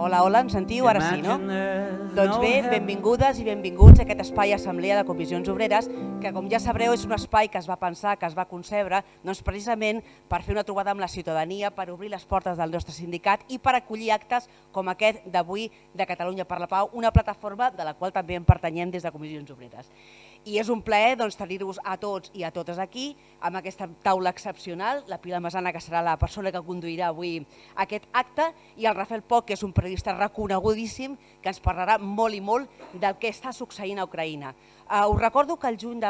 Hola, hola, em sentiu? Ara sí, no? Doncs bé, benvingudes i benvinguts a aquest espai Assemblea de Comissions Obreres, que com ja sabreu és un espai que es va pensar, que es va concebre, doncs precisament per fer una trobada amb la ciutadania, per obrir les portes del nostre sindicat i per acollir actes com aquest d'avui de Catalunya per la Pau, una plataforma de la qual també en pertanyem des de Comissions Obreres. I és un plaer tenir-vos a tots i a totes aquí, amb aquesta taula excepcional, la Pilar Masana, que serà la persona que conduirà avui aquest acte, i el Rafael Poch, que és un periodista reconegudíssim, que ens parlarà molt i molt del que està succeint a Ucraïna. Us recordo que el juny de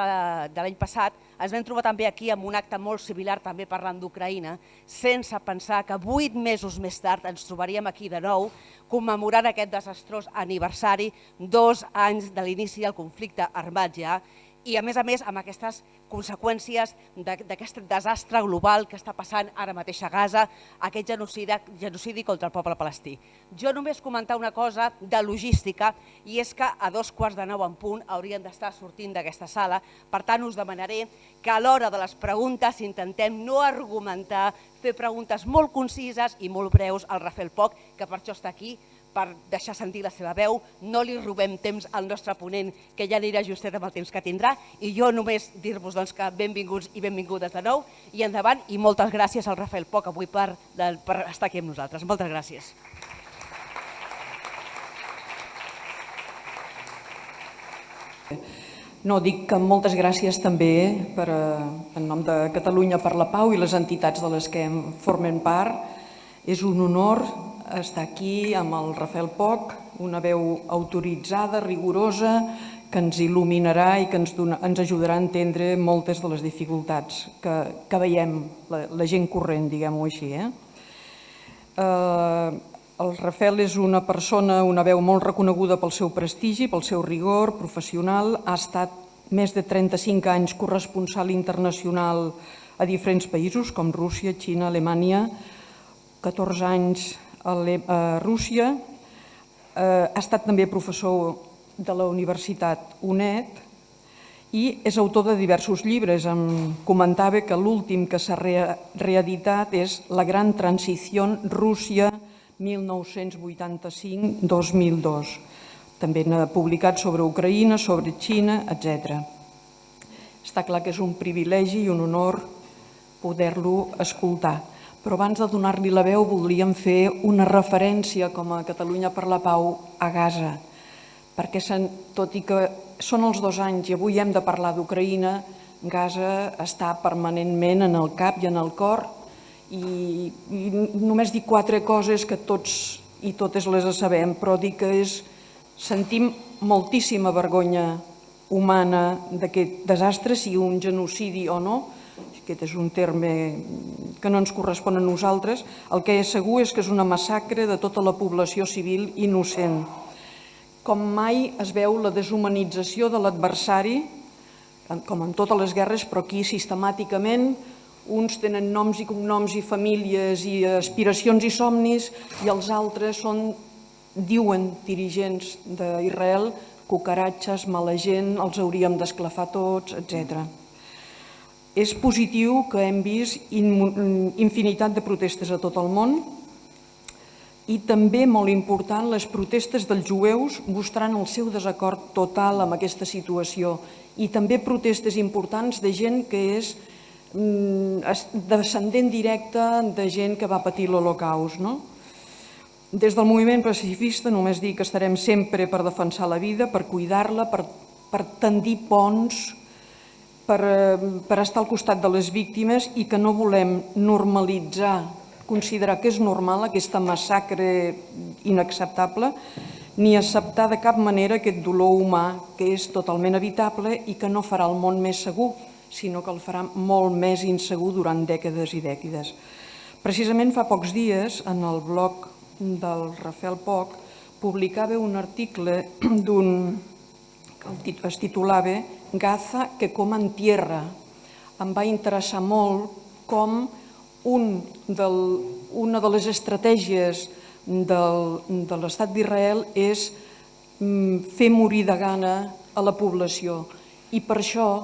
l'any passat ens vam trobar també aquí amb un acte molt similar, també parlant d'Ucraïna, sense pensar que 8 mesos més tard ens trobaríem aquí de nou, commemorant aquest desastrós aniversari, 2 anys de l'inici del conflicte armat ja, i a més amb aquestes conseqüències d'aquest desastre global que està passant ara mateix a Gaza, aquest genocidi contra el poble palestí. Jo només comentar una cosa de logística, i és que a 8:45 en punt haurien d'estar sortint d'aquesta sala, per tant us demanaré que a l'hora de les preguntes intentem no argumentar, fer preguntes molt concises i molt breus al Rafael Poch, que per això està aquí, per deixar sentir la seva veu, no li robem temps al nostre ponent, que ja anirà justet amb el temps que tindrà, i jo només dir-vos que benvinguts i benvingudes de nou, i endavant, i moltes gràcies al Rafael Poch avui per estar aquí amb nosaltres. Moltes gràcies. No, dic que moltes gràcies també en nom de Catalunya per la Pau i les entitats de les que formen part. És un honor estar aquí amb el Rafael Poch, una veu autoritzada, rigorosa, que ens il·luminarà i que ens ajudarà a entendre moltes de les dificultats que veiem, la gent corrent, diguem-ho així. El Rafael és una persona, una veu molt reconeguda pel seu prestigi, pel seu rigor professional. Ha estat més de 35 anys corresponsal internacional a diferents països com Rússia, Xina, Alemanya, 14 anys a Rússia. Ha estat també professor de la Universitat UNED i és autor de diversos llibres. Em comentava que l'últim que s'ha reeditat és La gran transició Rússia 1985-2002. També n'ha publicat sobre Ucraïna, sobre Xina, etc. Està clar que és un privilegi i un honor poder-lo escoltar. Però abans de donar-li la veu voldríem fer una referència com a Catalunya per la Pau a Gaza, perquè tot i que són els 2 anys i avui hem de parlar d'Ucraïna, Gaza està permanentment en el cap i en el cor, i només dic 4 coses que tots i totes les sabem, però dic que sentim moltíssima vergonya humana d'aquest desastre, sigui un genocidi o no. Aquest és un terme que no ens correspon a nosaltres. El que és segur és que és una massacre de tota la població civil innocent. Com mai es veu la deshumanització de l'adversari, com en totes les guerres, però aquí sistemàticament uns tenen noms i cognoms i famílies i aspiracions i somnis i els altres diuen dirigents d'Israel, cucaratges, mala gent, els hauríem d'esclafar tots, etc. És positiu que hem vist infinitat de protestes a tot el món i també, molt important, les protestes dels jueus mostrant el seu desacord total amb aquesta situació i també protestes importants de gent que és descendent directe de gent que va patir l'Holocaust. Des del moviment pacifista només dic que estarem sempre per defensar la vida, per cuidar-la, per tendir ponts, per estar al costat de les víctimes i que no volem normalitzar, considerar que és normal aquesta massacre inacceptable, ni acceptar de cap manera aquest dolor humà que és totalment evitable i que no farà el món més segur, sinó que el farà molt més insegur durant dècades i dècades. Precisament fa pocs dies, en el blog del Rafael Poch, publicava un article que es titulava Gaza que coma en tierra. Em va interessar molt com una de les estratègies de l'Estat d'Israel és fer morir de gana a la població i per això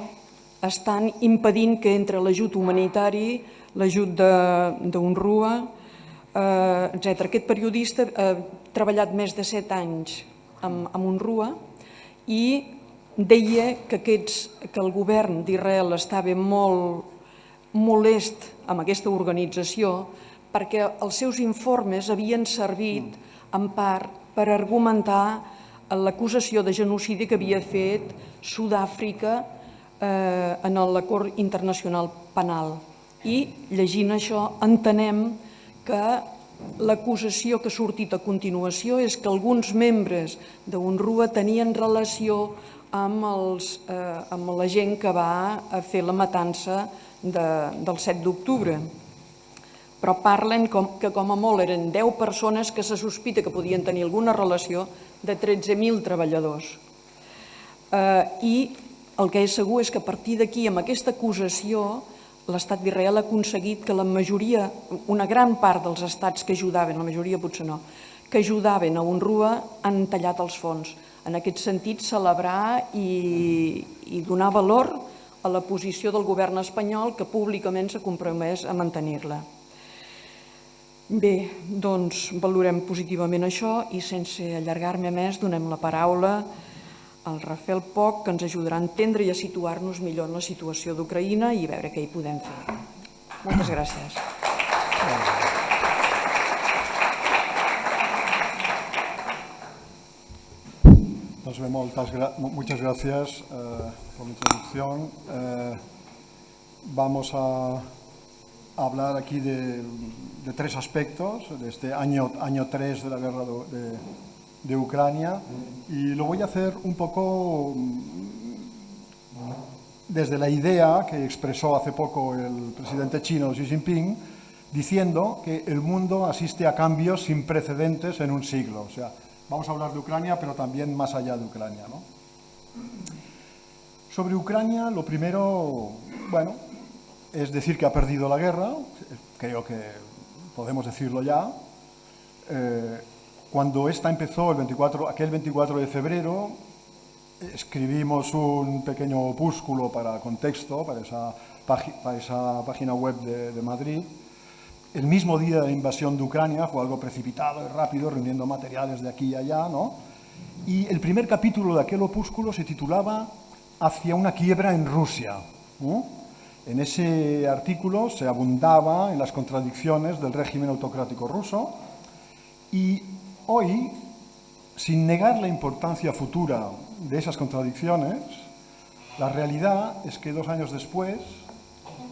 estan impedint que entre l'ajut humanitari, l'ajut d'UNRWA, etc. Aquest periodista ha treballat més de 7 anys amb UNRWA i deia que el govern d'Israel estava molt molest amb aquesta organització perquè els seus informes havien servit en part per argumentar l'acusació de genocidi que havia fet Sud-àfrica en la Cort Internacional Penal. I llegint això entenem que l'acusació que ha sortit a continuació és que alguns membres d'UNRWA tenien relació amb la gent que va fer la matança del 7 d'octubre. Però parlen que com a molt eren 10 persones que se sospita que podien tenir alguna relació de 13.000 treballadors. I el que és segur és que a partir d'aquí, amb aquesta acusació, l'Estat d'Israel ha aconseguit que la majoria, una gran part dels estats que ajudaven, la majoria potser no, que ajudaven a UNRWA han tallat els fons. En aquest sentit, celebrar i donar valor a la posició del govern espanyol que públicament s'ha compromès a mantenir-la. Bé, doncs valorem positivament això i sense allargar-me més donem la paraula al Rafael Poch, que ens ajudarà a entendre i a situar-nos millor en la situació d'Ucraïna i veure què hi podem fer. Moltes gràcies. Pues muchas gracias por la introducción. Vamos a hablar aquí de 3 aspectos de este año 3 de la guerra de Ucrania, y lo voy a hacer un poco desde la idea que expresó hace poco el presidente chino Xi Jinping, diciendo que el mundo asiste a cambios sin precedentes en un siglo. O sea, vamos a hablar de Ucrania, pero también más allá de Ucrania, ¿no? Sobre Ucrania, lo primero, bueno, es decir que ha perdido la guerra, creo que podemos decirlo ya. Cuando esta empezó, aquel 24 de febrero, escribimos un pequeño opúsculo para contexto, para esa página web de Madrid. El mismo día de la invasión de Ucrania, fue algo precipitado y rápido, reuniendo materiales de aquí y allá, ¿no? Y el primer capítulo de aquel opúsculo se titulaba Hacia una quiebra en Rusia, ¿no? En ese artículo se abundaba en las contradicciones del régimen autocrático ruso, y hoy, sin negar la importancia futura de esas contradicciones, la realidad es que 2 años después,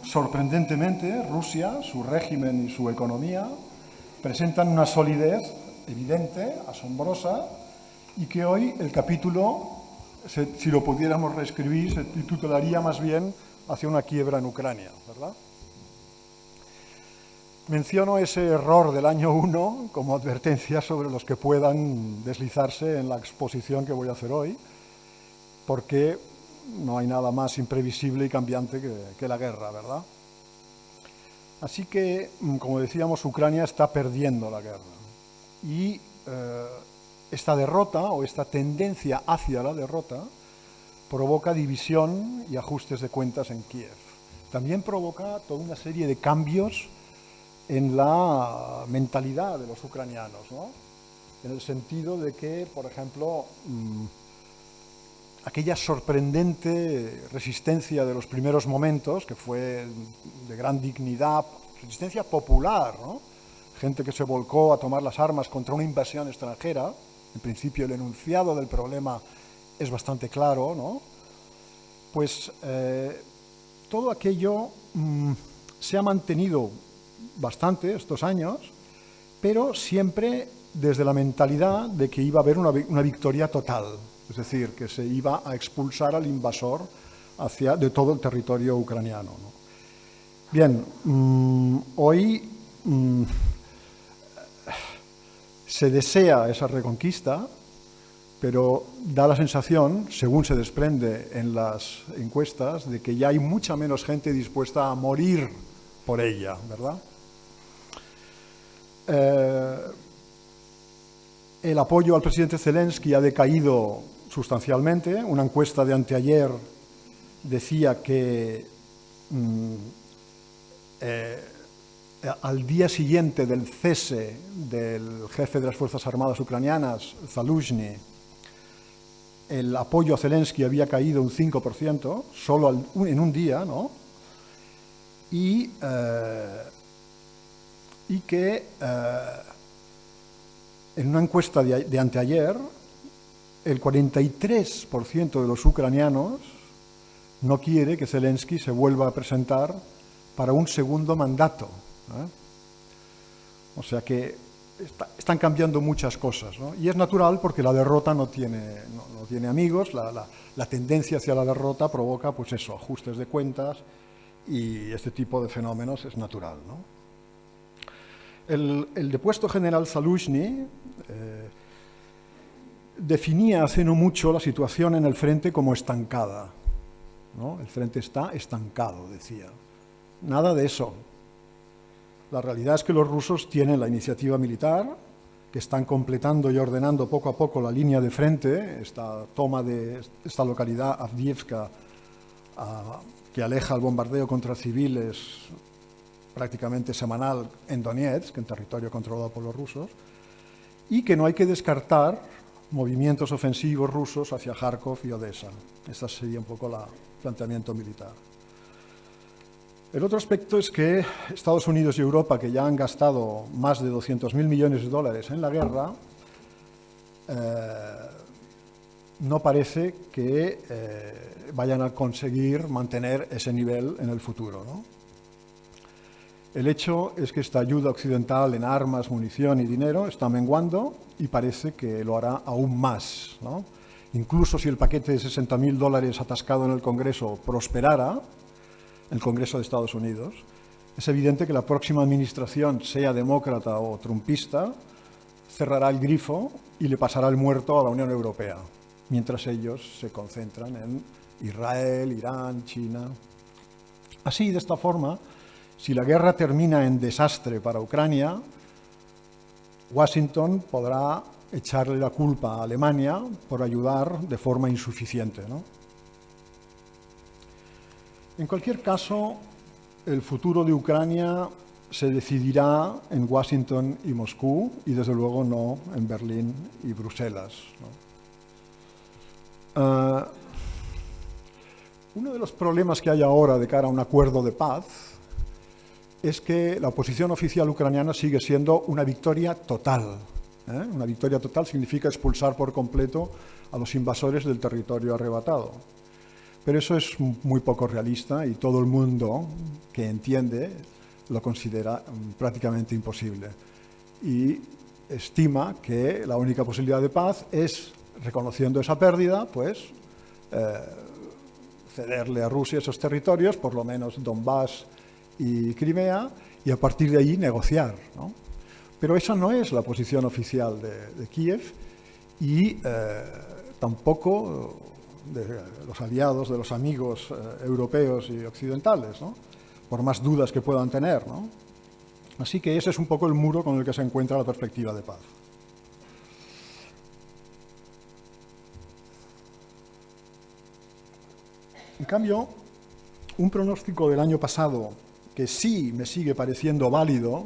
sorprendentemente, Rusia, su régimen y su economía presentan una solidez evidente, asombrosa, y que hoy el capítulo, si lo pudiéramos reescribir, se titularía más bien Hacia una quiebra en Ucrania, ¿verdad? Menciono ese error del año 1 como advertencia sobre los que puedan deslizarse en la exposición que voy a hacer hoy, porque no hay nada más imprevisible y cambiante que la guerra, ¿verdad? Así que, como decíamos, Ucrania está perdiendo la guerra. Y esta derrota o esta tendencia hacia la derrota provoca división y ajustes de cuentas en Kiev. También provoca toda una serie de cambios en la mentalidad de los ucranianos, ¿no? En el sentido de que, por ejemplo, aquella sorprendente resistencia de los primeros momentos, que fue de gran dignidad, resistencia popular, ¿no? Gente que se volcó a tomar las armas contra una invasión extranjera. En principio, el enunciado del problema es bastante claro, ¿no? Pues todo aquello se ha mantenido bastante estos años, pero siempre desde la mentalidad de que iba a haber una victoria total, es decir, que se iba a expulsar al invasor de todo el territorio ucraniano, ¿no? Bien, hoy se desea esa reconquista, pero da la sensación, según se desprende en las encuestas, de que ya hay mucha menos gente dispuesta a morir por ella, ¿verdad? El apoyo al presidente Zelensky ha decaído sustancialmente. Una encuesta de anteayer decía que al día siguiente del cese del jefe de las Fuerzas Armadas ucranianas, Zaluzhny, el apoyo a Zelensky había caído un 5%, solo en un día, ¿no? Y que en una encuesta de anteayer, el 43% de los ucranianos no quiere que Zelensky se vuelva a presentar para un segundo mandato, ¿eh? O sea que están cambiando muchas cosas, ¿no? Y es natural porque la derrota no tiene amigos, la tendencia hacia la derrota provoca, pues eso, ajustes de cuentas, y este tipo de fenómenos es natural, ¿no? El depuesto general Zaluzhny definía hace no mucho la situación en el frente como estancada, ¿no? El frente está estancado, decía. Nada de eso. La realidad es que los rusos tienen la iniciativa militar, que están completando y ordenando poco a poco la línea de frente, esta toma de esta localidad, Avdiivka, que aleja el bombardeo contra civiles prácticamente semanal en Donetsk, en territorio controlado por los rusos, y que no hay que descartar movimientos ofensivos rusos hacia Kharkov y Odessa. Ese sería un poco el planteamiento militar. El otro aspecto es que Estados Unidos y Europa, que ya han gastado más de 200.000 millones de dólares en la guerra, no parece que vayan a conseguir mantener ese nivel en el futuro, ¿no? El hecho es que esta ayuda occidental en armas, munición y dinero está menguando y parece que lo hará aún más, ¿no? Incluso si el paquete de 60.000 dólares atascado en el Congreso prosperara, el Congreso de Estados Unidos, es evidente que la próxima administración, sea demócrata o trumpista, cerrará el grifo y le pasará el muerto a la Unión Europea, mientras ellos se concentran en Israel, Irán, China. Así, de esta forma, si la guerra termina en desastre para Ucrania, Washington podrá echarle la culpa a Alemania por ayudar de forma insuficiente, ¿no? En cualquier caso, el futuro de Ucrania se decidirá en Washington y Moscú y, desde luego, no en Berlín y Bruselas, ¿no? Uno de los problemas que hay ahora de cara a un acuerdo de paz es que la oposición oficial ucraniana sigue siendo una victoria total, ¿eh? Una victoria total significa expulsar por completo a los invasores del territorio arrebatado. Pero eso es muy poco realista y todo el mundo que entiende lo considera prácticamente imposible. Y estima que la única posibilidad de paz es, reconociendo esa pérdida, pues cederle a Rusia esos territorios, por lo menos Donbass y Crimea, y a partir de ahí negociar, ¿no? Pero esa no es la posición oficial de Kiev y tampoco de los aliados, de los amigos europeos y occidentales, ¿no? Por más dudas que puedan tener, ¿no? Así que ese es un poco el muro con el que se encuentra la perspectiva de paz. En cambio, un pronóstico del año pasado que sí me sigue pareciendo válido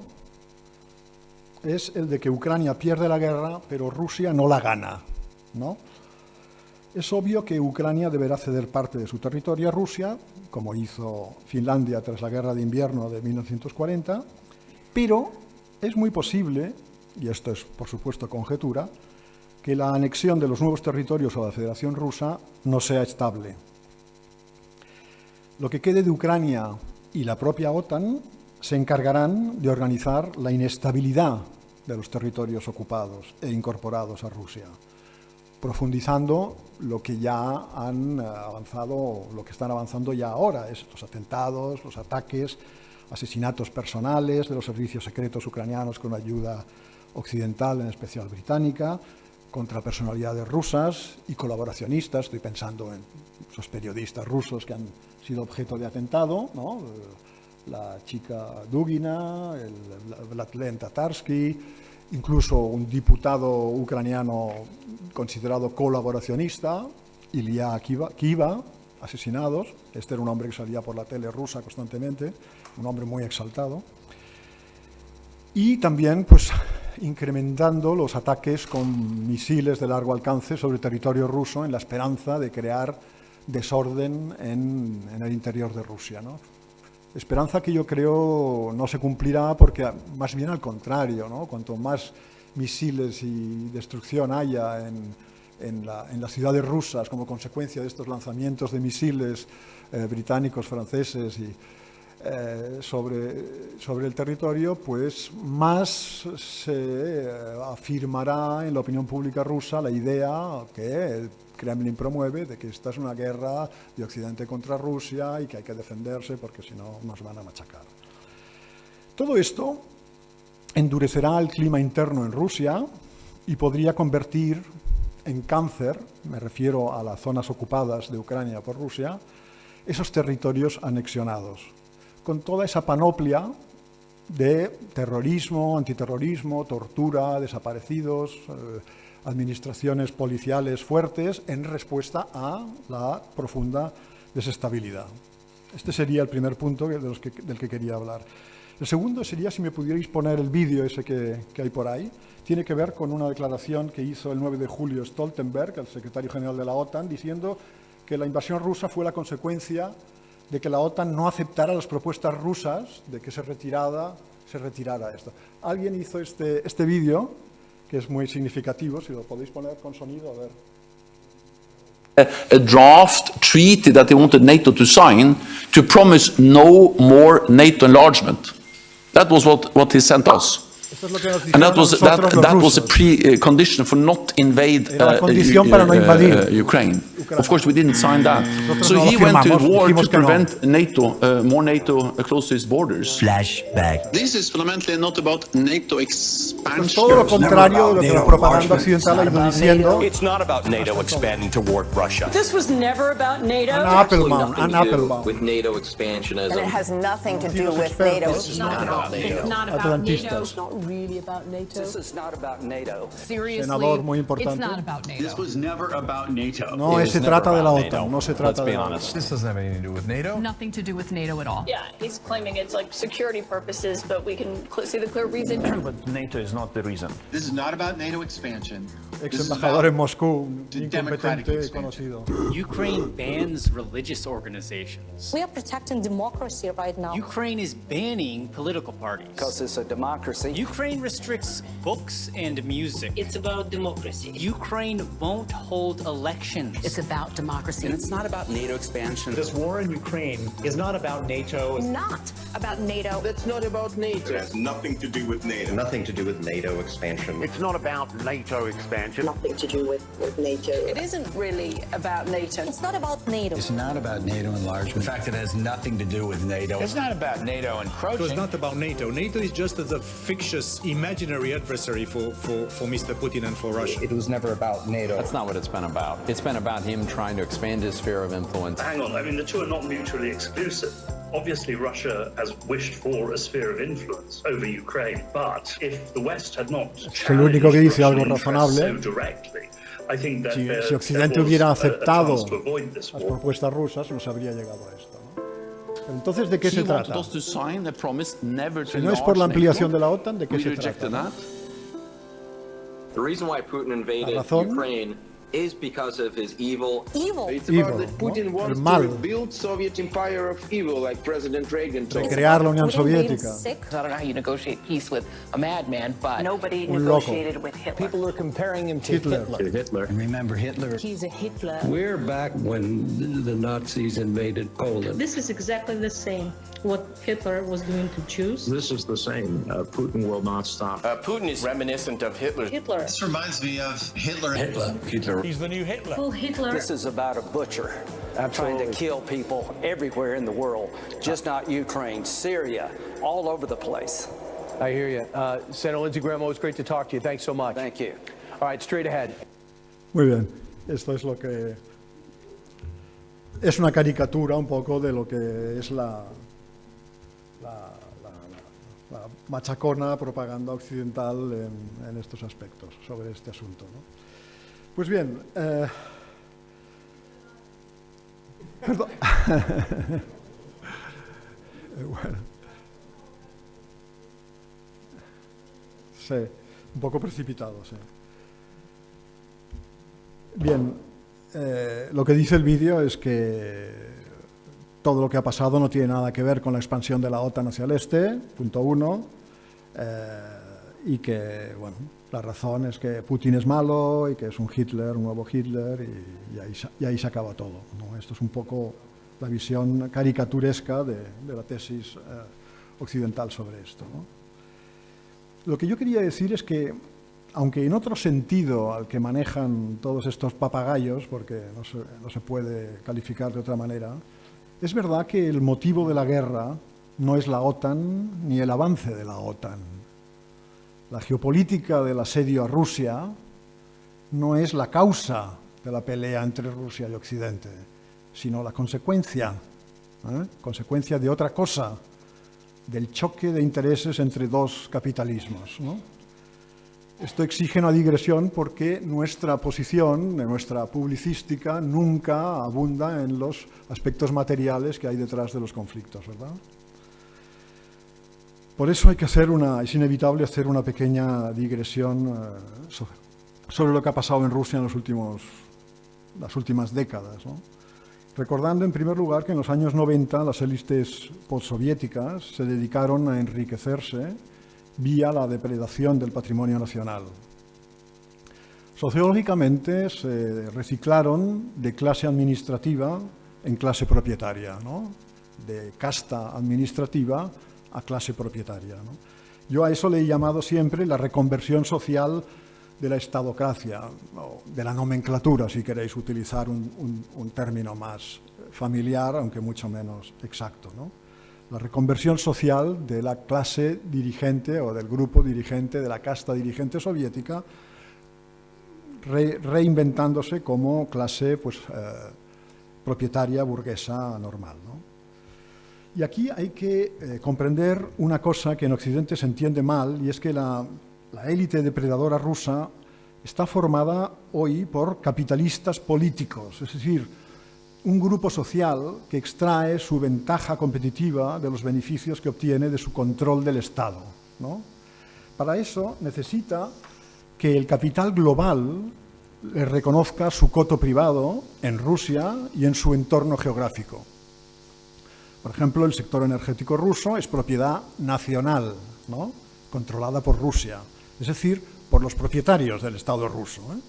es el de que Ucrania pierde la guerra, pero Rusia no la gana, ¿no? Es obvio que Ucrania deberá ceder parte de su territorio a Rusia, como hizo Finlandia tras la Guerra de Invierno de 1940, pero es muy posible, y esto es por supuesto conjetura, que la anexión de los nuevos territorios a la Federación Rusa no sea estable. Lo que quede de Ucrania y la propia OTAN se encargarán de organizar la inestabilidad de los territorios ocupados e incorporados a Rusia, profundizando lo que ya han avanzado, lo que están avanzando ya ahora, es los atentados, los ataques, asesinatos personales de los servicios secretos ucranianos con ayuda occidental, en especial británica, contra personalidades rusas y colaboracionistas. Estoy pensando en esos periodistas rusos que han sido objeto de atentado, ¿no? La chica Dugina, el Vladlen Tatarsky, incluso un diputado ucraniano considerado colaboracionista, Ilya Kiva, asesinados. Este era un hombre que salía por la tele rusa constantemente, un hombre muy exaltado. y también pues, incrementando los ataques con misiles de largo alcance sobre territorio ruso en la esperanza de crear desorden en el interior de Rusia, ¿no? Esperanza que yo creo no se cumplirá porque más bien al contrario, ¿no? Cuanto más misiles y destrucción haya en las ciudades rusas como consecuencia de estos lanzamientos de misiles británicos, franceses y sobre el territorio, pues más se afirmará en la opinión pública rusa la idea que el Kremlin promueve de que esta es una guerra de Occidente contra Rusia y que hay que defenderse porque si no nos van a machacar. Todo esto endurecerá el clima interno en Rusia y podría convertir en cáncer, me refiero a las zonas ocupadas de Ucrania por Rusia, esos territorios anexionados, con toda esa panoplia de terrorismo, antiterrorismo, tortura, desaparecidos, administraciones policiales fuertes en respuesta a la profunda desestabilidad. Este sería el primer punto del que quería hablar. El segundo sería, si me pudierais poner el vídeo ese que hay por ahí, tiene que ver con una declaración que hizo el 9 de julio Stoltenberg, el secretario general de la OTAN, diciendo que la invasión rusa fue la consecuencia de que la OTAN no aceptara las propuestas rusas de que se retirara esto. Alguien hizo este vídeo, que es muy significativo, si lo podéis poner con sonido, a ver. A draft treaty that they wanted NATO to sign to promise no more NATO enlargement. That was what he sent us. Esto es lo que nos And that dijeron was, los that was a rusos. precondition for not invade Era la condición para no invadir Ukraine. Of course, we didn't sign that. Nosotros So no lo he went to firmamos, war to dijimos que no. prevent NATO, more NATO close to his borders. Flashback. This is fundamentally not about NATO expansion. Es todo lo contrario de lo que la propaganda occidental ha ido diciendo. It's not about NATO expanding toward Russia. This was never about NATO. Anna Applebaum, Anna Applebaum. With NATO expansionism. And it has nothing to do Los with NATO. expertos It's not about NATO. It's not about atlantistas. NATO. It's not really about NATO. This is not about NATO. Seriously, Senador muy it's importante. not about NATO. This was never about NATO. No se trata de la OTAN, no se trata de la OTAN. This doesn't have anything to do with NATO. Nothing to do with NATO at all. Yeah, he's claiming it's like security purposes, but we can see the clear reason. But NATO is not the reason. This is not about NATO expansion. Ex embajador en Moscú, incompetente y conocido. Ukraine bans religious organizations. We are protecting democracy right now. Ukraine is banning political parties. Because it's a democracy. Ukraine restricts books and music. It's about democracy. Ukraine won't hold elections. It's about democracy. And it's not about NATO expansion. This war in Ukraine is not about NATO. Not about NATO. That's not about NATO. It has nothing to do with NATO. Nothing to do with NATO expansion. It's not about NATO expansion. Nothing to do with NATO. It isn't really about NATO. It's not about NATO. It's not about NATO enlargement. In fact, it has nothing to do with NATO. It's not about NATO encroaching. It's not about NATO. NATO is just a fictitious, imaginary adversary for Mr. Putin and for Russia. It was never about NATO. That's not what it's been about. It's been about him trying to expand his sphere of influence. Hang on, I mean, the two are not mutually exclusive. Obviously, Russia has wished for a sphere of influence over Ukraine, but if the West had not el único que dice algo challenged razonable. so directly, I think that Si Occidente there was hubiera a aceptado chance to avoid this las war. propuestas rusas, no se habría llegado a esto, ¿no? Entonces, ¿de qué He se wanted trata? us to sign a promise never to Si no es por la enlarge ampliación NATO. de la OTAN, ¿de qué We se rejected trata? that. The reason why Putin invaded La razón. Ukraine is because of his evil. Evil. Evil, ¿no? El mal, Soviet empire of evil, like President Reagan told. recrear la Unión Putin being Soviética. sick. I don't know how you negotiate peace with a madman, but Nobody Un loco. negotiated with Hitler. People are comparing him to Hitler. Hitler. And remember, Hitler. He's a Hitler. We're back when the Nazis invaded Poland. this is exactly the same. What Hitler was going to choose. This is the same. Putin will not stop. Putin is reminiscent of Hitler. Hitler. This reminds me of Hitler. Hitler. He's the new Hitler. Who Hitler? This is about a butcher trying to kill people everywhere in the world, just not Ukraine, Syria, all over the place. I hear you. Senator Lindsey Graham, always great to talk to you. Thanks so much. Thank you. All right, straight ahead. Muy bien, esto es lo que... Es una caricatura un poco de lo que es la machacona propaganda occidental en estos aspectos, sobre este asunto, ¿no? Pues bien, perdón. Bueno. Sí, un poco precipitado, sí. Bien, lo que dice el vídeo es que todo lo que ha pasado no tiene nada que ver con la expansión de la OTAN hacia el este, punto 1, y que, bueno, la razón es que Putin es malo y que es un Hitler, un nuevo Hitler, y ahí se acaba todo, ¿no? Esto es un poco la visión caricaturesca de la tesis occidental sobre esto, ¿no? Lo que yo quería decir es que, aunque en otro sentido al que manejan todos estos papagayos, porque no se puede calificar de otra manera, es verdad que el motivo de la guerra no es la OTAN ni el avance de la OTAN. La geopolítica del asedio a Rusia no es la causa de la pelea entre Rusia y Occidente, sino la consecuencia de otra cosa, del choque de intereses entre dos capitalismos, ¿no? Esto exige una digresión porque nuestra posición, nuestra publicística, nunca abunda en los aspectos materiales que hay detrás de los conflictos, ¿verdad? Por eso hay que es inevitable hacer una pequeña digresión sobre lo que ha pasado en Rusia en las últimas décadas, ¿no? Recordando en primer lugar que en los años 90 las élites postsoviéticas se dedicaron a enriquecerse vía la depredación del patrimonio nacional. Sociológicamente se reciclaron de clase administrativa en clase propietaria, ¿no? De casta administrativa a clase propietaria, ¿no? Yo a eso le he llamado siempre la reconversión social de la estadocracia, o de la nomenclatura, si queréis utilizar un término más familiar, aunque mucho menos exacto, ¿no? La reconversión social de la clase dirigente o del grupo dirigente, de la casta dirigente soviética, reinventándose como clase propietaria, burguesa, normal, ¿no? Y aquí hay que comprender una cosa que en Occidente se entiende mal, y es que la élite depredadora rusa está formada hoy por capitalistas políticos, es decir, un grupo social que extrae su ventaja competitiva de los beneficios que obtiene de su control del Estado, ¿no? Para eso necesita que el capital global le reconozca su coto privado en Rusia y en su entorno geográfico. Por ejemplo, el sector energético ruso es propiedad nacional, ¿no? Controlada por Rusia, es decir, por los propietarios del Estado ruso, ¿eh?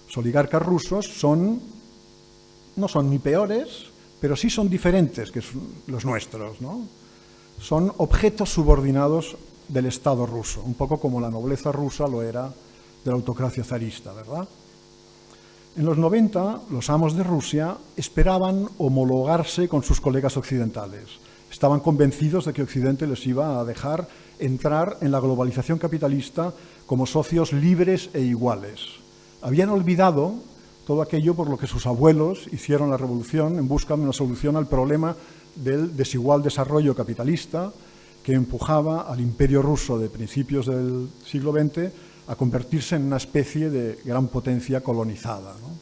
Los oligarcas rusos no son ni peores, pero sí son diferentes que los nuestros, ¿no? Son objetos subordinados del Estado ruso, un poco como la nobleza rusa lo era de la autocracia zarista, ¿verdad? En los 90, los amos de Rusia esperaban homologarse con sus colegas occidentales. Estaban convencidos de que Occidente les iba a dejar entrar en la globalización capitalista como socios libres e iguales. Habían olvidado todo aquello por lo que sus abuelos hicieron la revolución en busca de una solución al problema del desigual desarrollo capitalista que empujaba al imperio ruso de principios del siglo XX a convertirse en una especie de gran potencia colonizada, ¿no?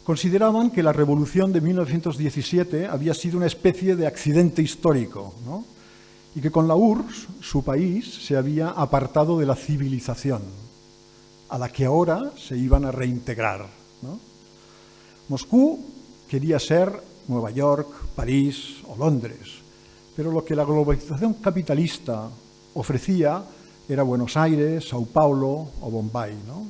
Consideraban que la revolución de 1917 había sido una especie de accidente histórico, ¿no? Y que con la URSS su país se había apartado de la civilización, a la que ahora se iban a reintegrar, ¿no? Moscú quería ser Nueva York, París o Londres, pero lo que la globalización capitalista ofrecía era Buenos Aires, Sao Paulo o Bombay, ¿no?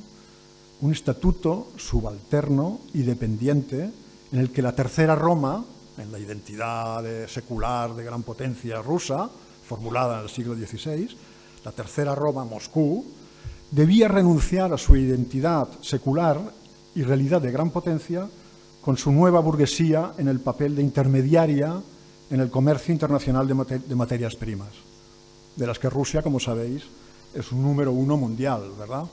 Un estatuto subalterno y dependiente en el que la tercera Roma, en la identidad secular de gran potencia rusa, formulada en el siglo XVI, la tercera Roma, Moscú, debía renunciar a su identidad secular y realidad de gran potencia con su nueva burguesía en el papel de intermediaria en el comercio internacional de materias primas, de las que Rusia, como sabéis, es un número 1 mundial, ¿verdad?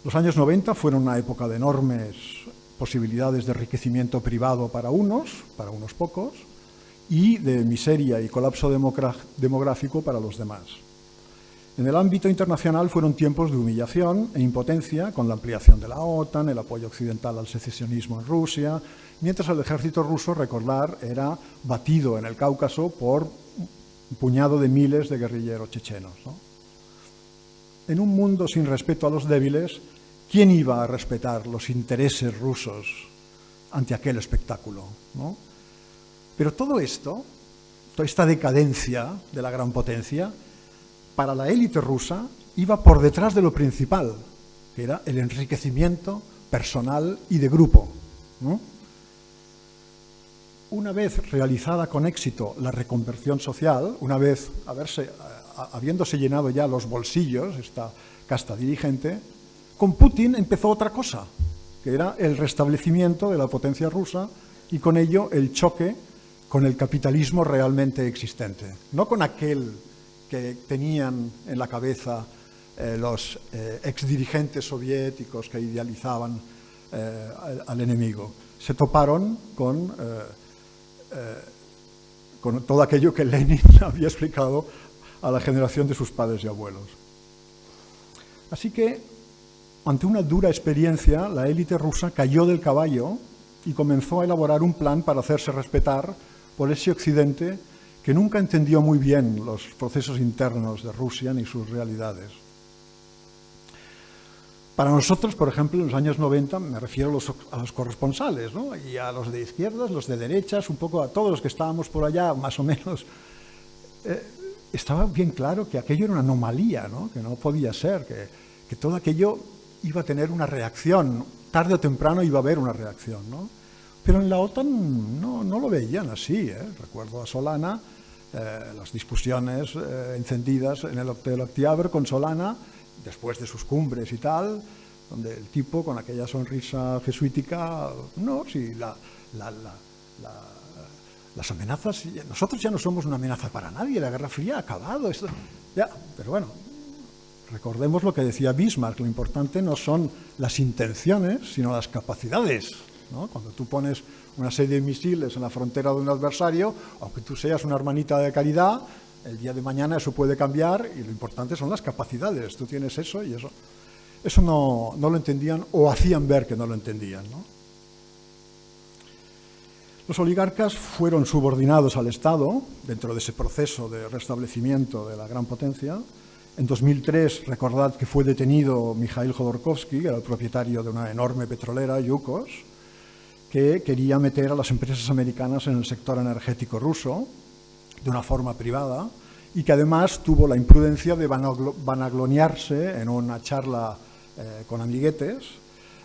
Los años 90 fueron una época de enormes posibilidades de enriquecimiento privado para unos pocos, y de miseria y colapso demográfico para los demás. En el ámbito internacional fueron tiempos de humillación e impotencia con la ampliación de la OTAN, el apoyo occidental al secesionismo en Rusia, mientras el ejército ruso, recordar, era batido en el Cáucaso por un puñado de miles de guerrilleros chechenos, ¿no? en un mundo sin respeto a los débiles, ¿quién iba a respetar los intereses rusos ante aquel espectáculo, ¿no? Pero todo esto, toda esta decadencia de la gran potencia, para la élite rusa iba por detrás de lo principal, que era el enriquecimiento personal y de grupo, ¿no? Una vez realizada con éxito la reconversión social, una vez habiéndose llenado ya los bolsillos, esta casta dirigente, con Putin empezó otra cosa, que era el restablecimiento de la potencia rusa y con ello el choque con el capitalismo realmente existente, no con aquel que tenían en la cabeza los exdirigentes soviéticos que idealizaban al enemigo. Se toparon con todo aquello que Lenin había explicado a la generación de sus padres y abuelos. Así que, ante una dura experiencia, la élite rusa cayó del caballo y comenzó a elaborar un plan para hacerse respetar por ese occidente que nunca entendió muy bien los procesos internos de Rusia ni sus realidades. Para nosotros, por ejemplo, en los años 90, me refiero a los corresponsales, ¿no? Y a los de izquierdas, los de derechas, un poco a todos los que estábamos por allá, más o menos, estaba bien claro que aquello era una anomalía, ¿no? Que no podía ser, que todo aquello iba a tener una reacción, tarde o temprano iba a haber una reacción, ¿no? Pero en la OTAN no lo veían así, ¿eh? Recuerdo a Solana, las discusiones encendidas en el Hotel Octiabre con Solana, después de sus cumbres y tal, donde el tipo con aquella sonrisa jesuítica, no, si las amenazas, nosotros ya no somos una amenaza para nadie, la Guerra Fría ha acabado, esto, ya, pero bueno, recordemos lo que decía Bismarck, lo importante no son las intenciones, sino las capacidades, ¿no? Cuando tú pones una serie de misiles en la frontera de un adversario, aunque tú seas una hermanita de caridad, el día de mañana eso puede cambiar y lo importante son las capacidades. Tú tienes eso y eso. Eso no lo entendían o hacían ver que no lo entendían, ¿no? Los oligarcas fueron subordinados al Estado dentro de ese proceso de restablecimiento de la gran potencia. En 2003, recordad que fue detenido Mikhail Khodorkovsky, que era el propietario de una enorme petrolera, Yukos, que quería meter a las empresas americanas en el sector energético ruso de una forma privada y que además tuvo la imprudencia de vanagloriarse en una charla con amiguetes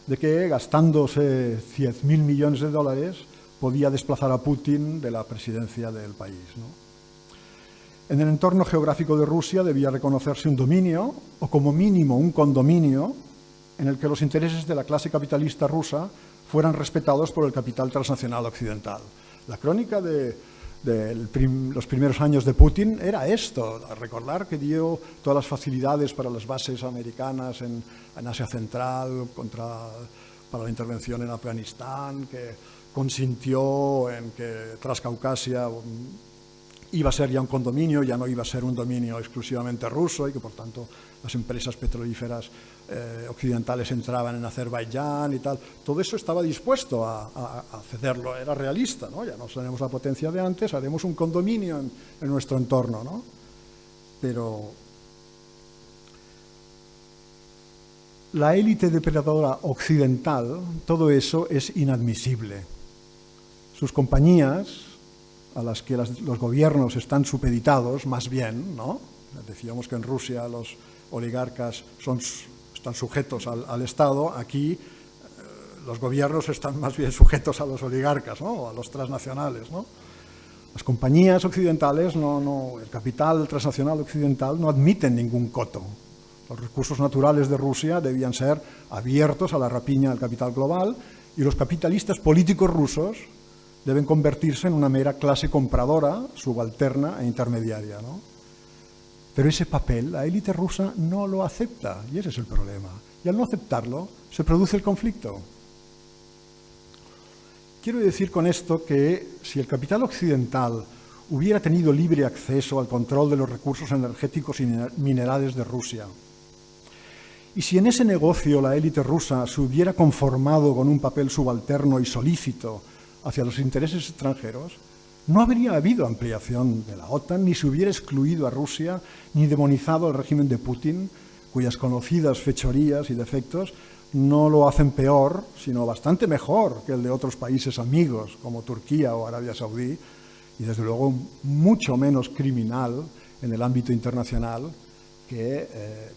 de que gastándose 10.000 millones de dólares podía desplazar a Putin de la presidencia del país, ¿no? En el entorno geográfico de Rusia debía reconocerse un dominio, o como mínimo un condominio, en el que los intereses de la clase capitalista rusa fueran respetados por el capital transnacional occidental. La crónica de los primeros años de Putin era esto, recordar que dio todas las facilidades para las bases americanas en Asia Central, para la intervención en Afganistán, que consintió en que Transcaucasia iba a ser ya un condominio, ya no iba a ser un dominio exclusivamente ruso y que por tanto las empresas petrolíferas occidentales entraban en Azerbaiyán y tal. Todo eso estaba dispuesto a cederlo, era realista, ¿no? Ya no tenemos la potencia de antes, haremos un condominio en nuestro entorno, ¿no? Pero la élite depredadora occidental, todo eso es inadmisible. Sus compañías, a las que los gobiernos están supeditados, más bien, ¿no? Decíamos que en Rusia los oligarcas están sujetos al Estado, aquí los gobiernos están más bien sujetos a los oligarcas, ¿no? A los transnacionales, ¿no? Las compañías occidentales, el capital transnacional occidental no admiten ningún coto. Los recursos naturales de Rusia debían ser abiertos a la rapiña del capital global y los capitalistas políticos rusos deben convertirse en una mera clase compradora, subalterna e intermediaria, ¿no? Pero ese papel la élite rusa no lo acepta y ese es el problema. Y al no aceptarlo se produce el conflicto. Quiero decir con esto que si el capital occidental hubiera tenido libre acceso al control de los recursos energéticos y minerales de Rusia, y si en ese negocio la élite rusa se hubiera conformado con un papel subalterno y solícito hacia los intereses extranjeros, no habría habido ampliación de la OTAN, ni se hubiera excluido a Rusia, ni demonizado al régimen de Putin cuyas conocidas fechorías y defectos no lo hacen peor, sino bastante mejor que el de otros países amigos, como Turquía o Arabia Saudí, y desde luego mucho menos criminal en el ámbito internacional que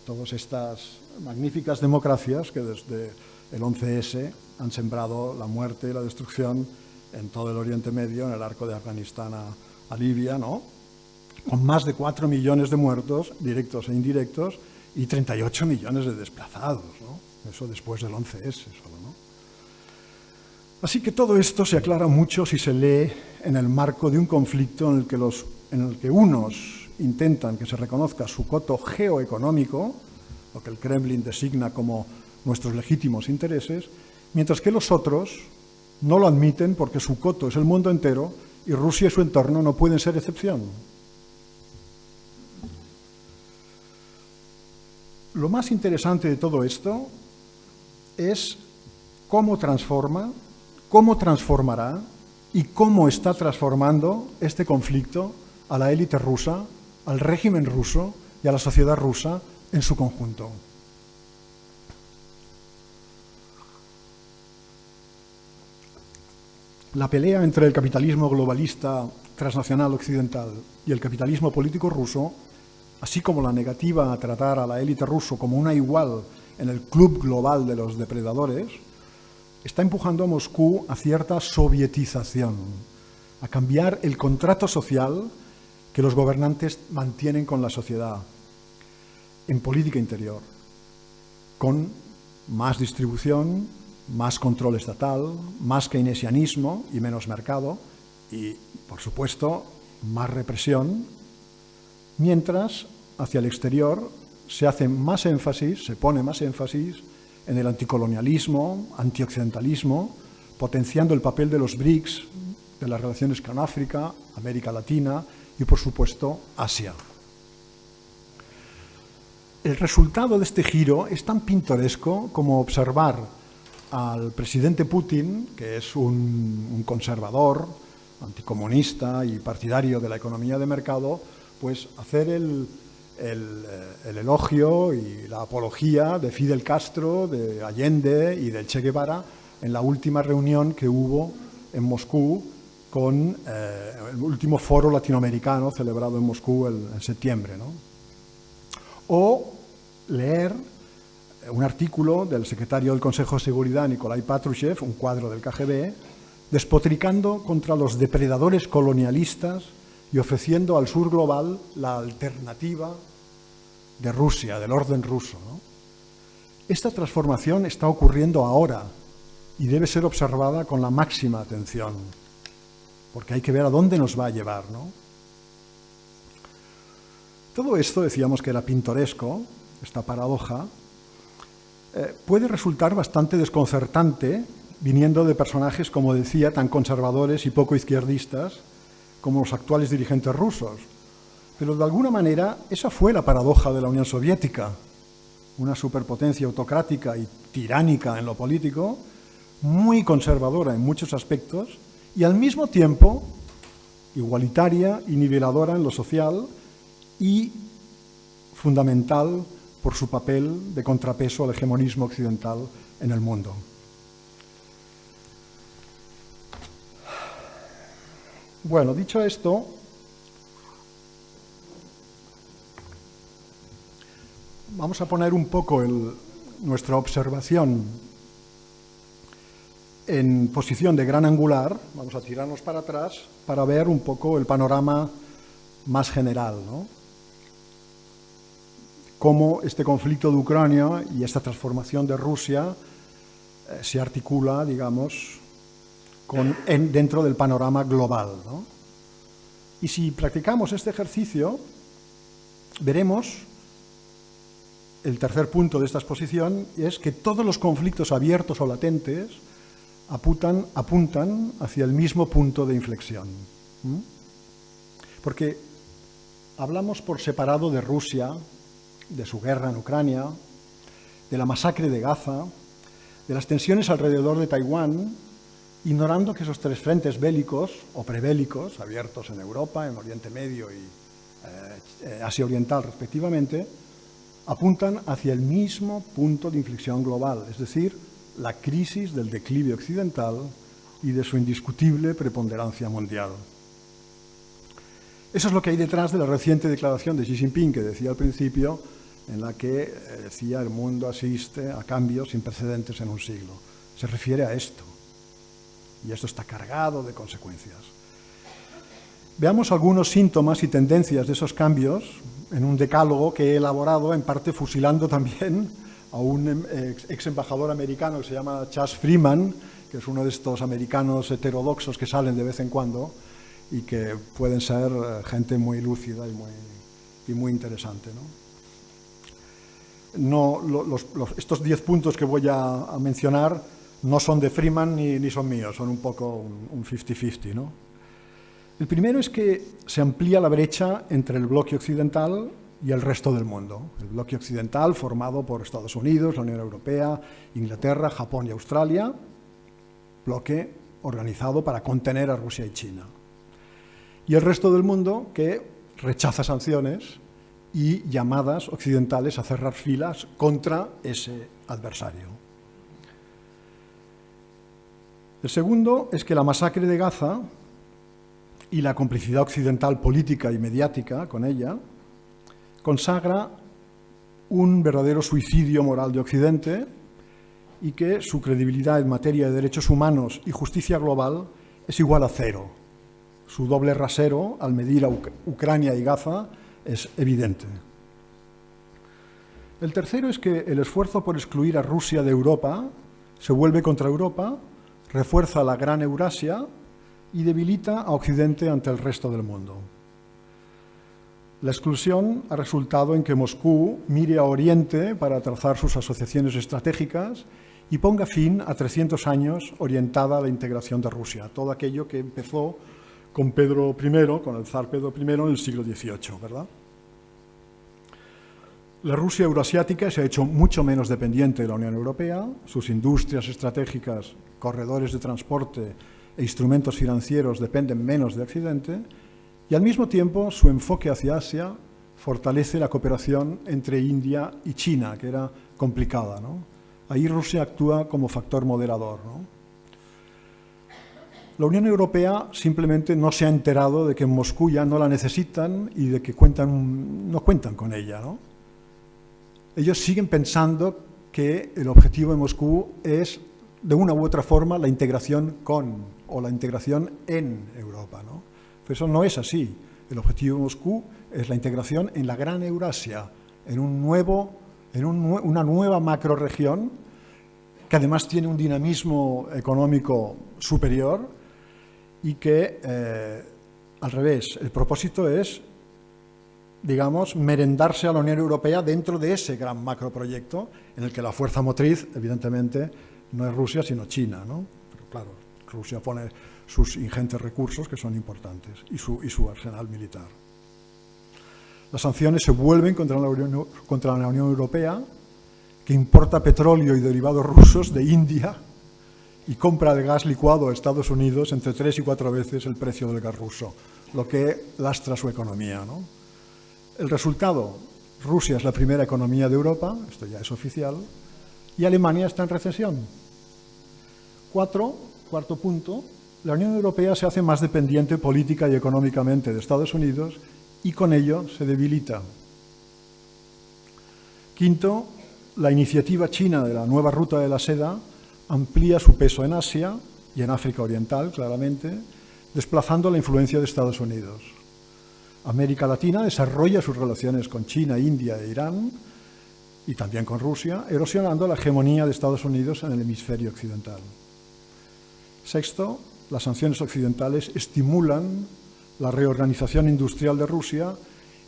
todas estas magníficas democracias que desde el 11S han sembrado la muerte y la destrucción en todo el Oriente Medio, en el arco de Afganistán a Libia, ¿no? Con más de 4 millones de muertos, directos e indirectos, y 38 millones de desplazados, ¿no? Eso después del 11S solo, ¿no? Así que todo esto se aclara mucho si se lee en el marco de un conflicto en el que unos intentan que se reconozca su coto geoeconómico, lo que el Kremlin designa como nuestros legítimos intereses, mientras que los otros no lo admiten porque su coto es el mundo entero y Rusia y su entorno no pueden ser excepción. Lo más interesante de todo esto es cómo transforma, cómo transformará y cómo está transformando este conflicto a la élite rusa, al régimen ruso y a la sociedad rusa en su conjunto. La pelea entre el capitalismo globalista transnacional occidental y el capitalismo político ruso, así como la negativa a tratar a la élite ruso como una igual en el club global de los depredadores, está empujando a Moscú a cierta sovietización, a cambiar el contrato social que los gobernantes mantienen con la sociedad en política interior, con más distribución, más control estatal, más keynesianismo y menos mercado y, por supuesto, más represión, mientras hacia el exterior se pone más énfasis en el anticolonialismo, antioccidentalismo, potenciando el papel de los BRICS, de las relaciones con África, América Latina y, por supuesto, Asia. El resultado de este giro es tan pintoresco como observar al presidente Putin, que es un conservador, anticomunista y partidario de la economía de mercado, pues hacer el elogio y la apología de Fidel Castro, de Allende y del Che Guevara en la última reunión que hubo en Moscú con el último foro latinoamericano celebrado en Moscú en septiembre, ¿no? O leer un artículo del secretario del Consejo de Seguridad, Nikolai Patrushev, un cuadro del KGB, despotricando contra los depredadores colonialistas y ofreciendo al sur global la alternativa de Rusia, del orden ruso, ¿no? Esta transformación está ocurriendo ahora y debe ser observada con la máxima atención, porque hay que ver a dónde nos va a llevar, ¿no? Todo esto, decíamos que era pintoresco, esta paradoja, puede resultar bastante desconcertante viniendo de personajes, como decía, tan conservadores y poco izquierdistas como los actuales dirigentes rusos. Pero de alguna manera esa fue la paradoja de la Unión Soviética, una superpotencia autocrática y tiránica en lo político, muy conservadora en muchos aspectos y al mismo tiempo igualitaria y niveladora en lo social y fundamental por su papel de contrapeso al hegemonismo occidental en el mundo. Bueno, dicho esto, vamos a poner un poco nuestra observación en posición de gran angular, vamos a tirarnos para atrás para ver un poco el panorama más general, ¿no? Cómo este conflicto de Ucrania y esta transformación de Rusia se articula, digamos, dentro del panorama global, ¿no? Y si practicamos este ejercicio, veremos el tercer punto de esta exposición, es que todos los conflictos abiertos o latentes apuntan hacia el mismo punto de inflexión. Porque hablamos por separado de Rusia, de su guerra en Ucrania, de la masacre de Gaza, de las tensiones alrededor de Taiwán, ignorando que esos tres frentes bélicos o prebélicos, abiertos en Europa, en Oriente Medio y Asia Oriental respectivamente, apuntan hacia el mismo punto de inflexión global, es decir, la crisis del declive occidental y de su indiscutible preponderancia mundial. Eso es lo que hay detrás de la reciente declaración de Xi Jinping que decía al principio, en la que decía el mundo asiste a cambios sin precedentes en un siglo. Se refiere a esto, y esto está cargado de consecuencias. Veamos algunos síntomas y tendencias de esos cambios en un decálogo que he elaborado, en parte fusilando también a un ex embajador americano que se llama Chas Freeman, que es uno de estos americanos heterodoxos que salen de vez en cuando y que pueden ser gente muy lúcida y muy interesante, ¿no? Estos 10 puntos que voy a mencionar no son de Freeman ni son míos, son un poco un 50-50, ¿no? El primero es que se amplía la brecha entre el bloque occidental y el resto del mundo. El bloque occidental formado por Estados Unidos, la Unión Europea, Inglaterra, Japón y Australia, bloque organizado para contener a Rusia y China. Y el resto del mundo que rechaza sanciones y llamadas occidentales a cerrar filas contra ese adversario. El segundo es que la masacre de Gaza y la complicidad occidental política y mediática con ella consagra un verdadero suicidio moral de Occidente y que su credibilidad en materia de derechos humanos y justicia global es igual a cero. Su doble rasero al medir a Ucrania y Gaza es evidente. El tercero es que el esfuerzo por excluir a Rusia de Europa se vuelve contra Europa, refuerza la gran Eurasia y debilita a Occidente ante el resto del mundo. La exclusión ha resultado en que Moscú mire a Oriente para trazar sus asociaciones estratégicas y ponga fin a 300 años orientada a la integración de Rusia, todo aquello que empezó con Pedro I, con el zar Pedro I en el siglo XVIII, ¿verdad? La Rusia eurasiática se ha hecho mucho menos dependiente de la Unión Europea, sus industrias estratégicas, corredores de transporte e instrumentos financieros dependen menos de Occidente, y al mismo tiempo su enfoque hacia Asia fortalece la cooperación entre India y China, que era complicada, ¿no? Ahí Rusia actúa como factor moderador, ¿no? La Unión Europea simplemente no se ha enterado de que en Moscú ya no la necesitan y de que no cuentan con ella, ¿no? Ellos siguen pensando que el objetivo de Moscú es, de una u otra forma, la integración con o la integración en Europa, ¿no? Pero eso no es así. El objetivo de Moscú es la integración en la gran Eurasia, en una nueva macrorregión que además tiene un dinamismo económico superior y que, al revés, el propósito es, digamos, merendarse a la Unión Europea dentro de ese gran macroproyecto en el que la fuerza motriz, evidentemente, no es Rusia, sino China, ¿no? Pero claro, Rusia pone sus ingentes recursos, que son importantes, y su arsenal militar. Las sanciones se vuelven contra la Unión Europea, que importa petróleo y derivados rusos de India y compra el gas licuado a Estados Unidos entre 3 y 4 veces el precio del gas ruso, lo que lastra su economía, ¿no? El resultado, Rusia es la primera economía de Europa, esto ya es oficial, y Alemania está en recesión. Cuarto punto, la Unión Europea se hace más dependiente política y económicamente de Estados Unidos y con ello se debilita. Quinto, la iniciativa china de la nueva ruta de la seda amplía su peso en Asia y en África Oriental, claramente, desplazando la influencia de Estados Unidos. América Latina desarrolla sus relaciones con China, India e Irán y también con Rusia, erosionando la hegemonía de Estados Unidos en el hemisferio occidental. Sexto, las sanciones occidentales estimulan la reorganización industrial de Rusia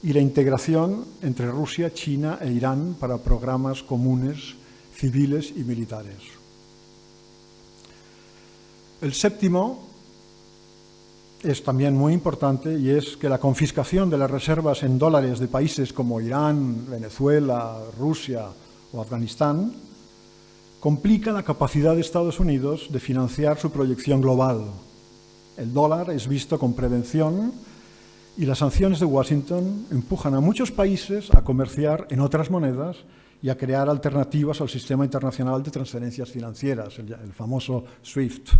y la integración entre Rusia, China e Irán para programas comunes civiles y militares. El séptimo es también muy importante y es que la confiscación de las reservas en dólares de países como Irán, Venezuela, Rusia o Afganistán complica la capacidad de Estados Unidos de financiar su proyección global. El dólar es visto con prevención Y las sanciones de Washington empujan a muchos países a comerciar en otras monedas y a crear alternativas al sistema internacional de transferencias financieras, el famoso SWIFT.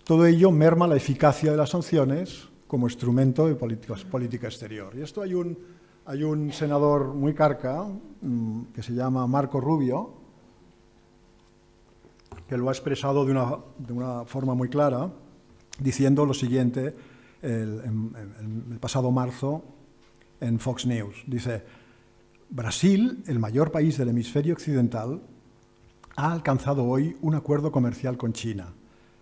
Todo ello merma la eficacia de las sanciones como instrumento de política exterior. Y esto hay un senador muy carca que se llama Marco Rubio, que lo ha expresado de una forma muy clara, diciendo lo siguiente el pasado marzo en Fox News. Dice: Brasil, el mayor país del hemisferio occidental, ha alcanzado hoy un acuerdo comercial con China.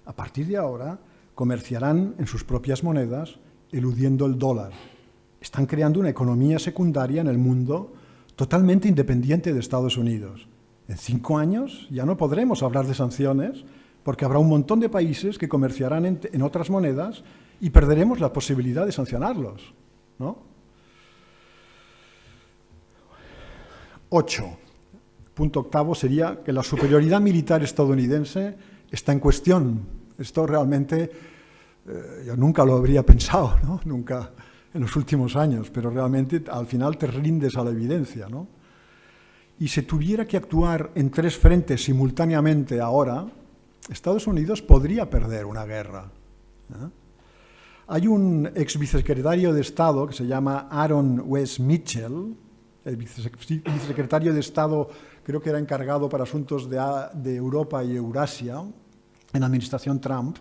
A partir de ahora, comerciarán en sus propias monedas, eludiendo el dólar. Están creando una economía secundaria en el mundo totalmente independiente de Estados Unidos. En 5 años ya no podremos hablar de sanciones porque habrá un montón de países que comerciarán en otras monedas y perderemos la posibilidad de sancionarlos, ¿no? 8. Punto octavo sería que la superioridad militar estadounidense está en cuestión. Esto realmente yo nunca lo habría pensado, ¿no? Nunca en los últimos años, pero realmente al final te rindes a la evidencia, ¿no? Y si tuviera que actuar en 3 frentes simultáneamente ahora, Estados Unidos podría perder una guerra, ¿eh? Hay un ex vicesecretario de Estado que se llama Aaron West Mitchell, el vicesecretario de Estado, creo que era encargado para asuntos de Europa y Eurasia en la administración Trump,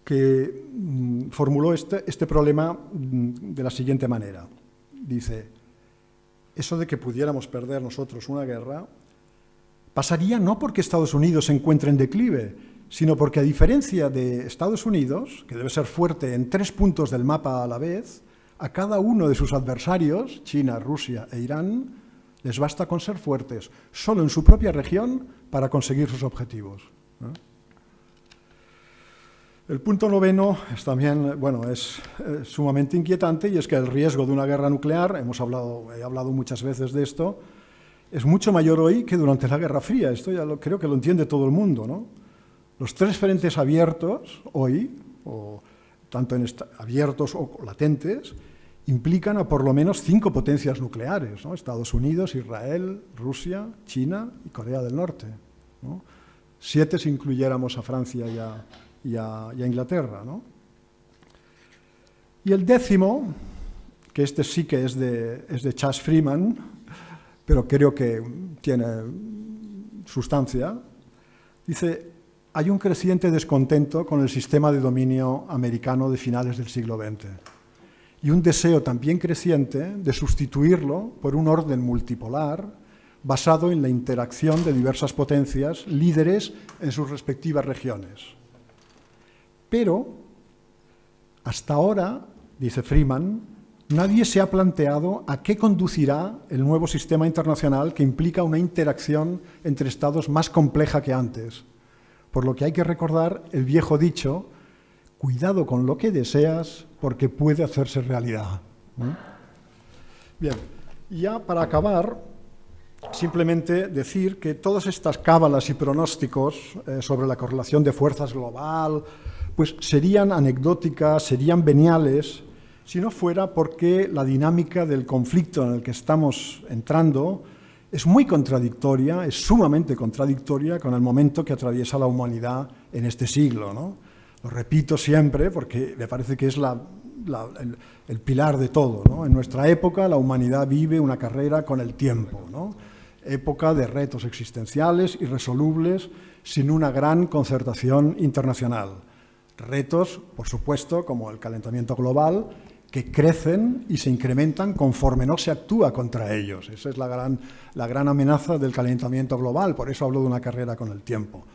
que formuló este problema de la siguiente manera. Dice: eso de que pudiéramos perder nosotros una guerra pasaría no porque Estados Unidos se encuentre en declive, sino porque, a diferencia de Estados Unidos, que debe ser fuerte en 3 puntos del mapa a la vez, a cada uno de sus adversarios, China, Rusia e Irán, les basta con ser fuertes solo en su propia región para conseguir sus objetivos, ¿no? El punto 9 es también, bueno, es sumamente inquietante, y es que el riesgo de una guerra nuclear, he hablado muchas veces de esto, es mucho mayor hoy que durante la Guerra Fría. Esto ya creo que lo entiende todo el mundo, ¿no? Los 3 frentes abiertos hoy, o tanto abiertos o latentes, implican a por lo menos 5 potencias nucleares, ¿no? Estados Unidos, Israel, Rusia, China y Corea del Norte, ¿no? 7 si incluyéramos a Francia y a Inglaterra, ¿no? Y el 10º, que este sí que es de Chas Freeman, pero creo que tiene sustancia, dice: hay un creciente descontento con el sistema de dominio americano de finales del siglo XX y un deseo también creciente de sustituirlo por un orden multipolar basado en la interacción de diversas potencias líderes en sus respectivas regiones. Pero, hasta ahora, dice Freeman, nadie se ha planteado a qué conducirá el nuevo sistema internacional que implica una interacción entre estados más compleja que antes. Por lo que hay que recordar el viejo dicho: cuidado con lo que deseas porque puede hacerse realidad. Bien, y ya para acabar, simplemente decir que todas estas cábalas y pronósticos sobre la correlación de fuerzas global, pues serían anecdóticas, serían veniales, si no fuera porque la dinámica del conflicto en el que estamos entrando es muy contradictoria, es sumamente contradictoria con el momento que atraviesa la humanidad en este siglo, ¿no? Lo repito siempre porque me parece que es el pilar de todo, ¿no? En nuestra época la humanidad vive una carrera con el tiempo, ¿no? Época de retos existenciales irresolubles sin una gran concertación internacional. Retos, por supuesto, como el calentamiento global, que crecen y se incrementan conforme no se actúa contra ellos. Esa es la gran amenaza del calentamiento global, por eso hablo de una carrera con el tiempo.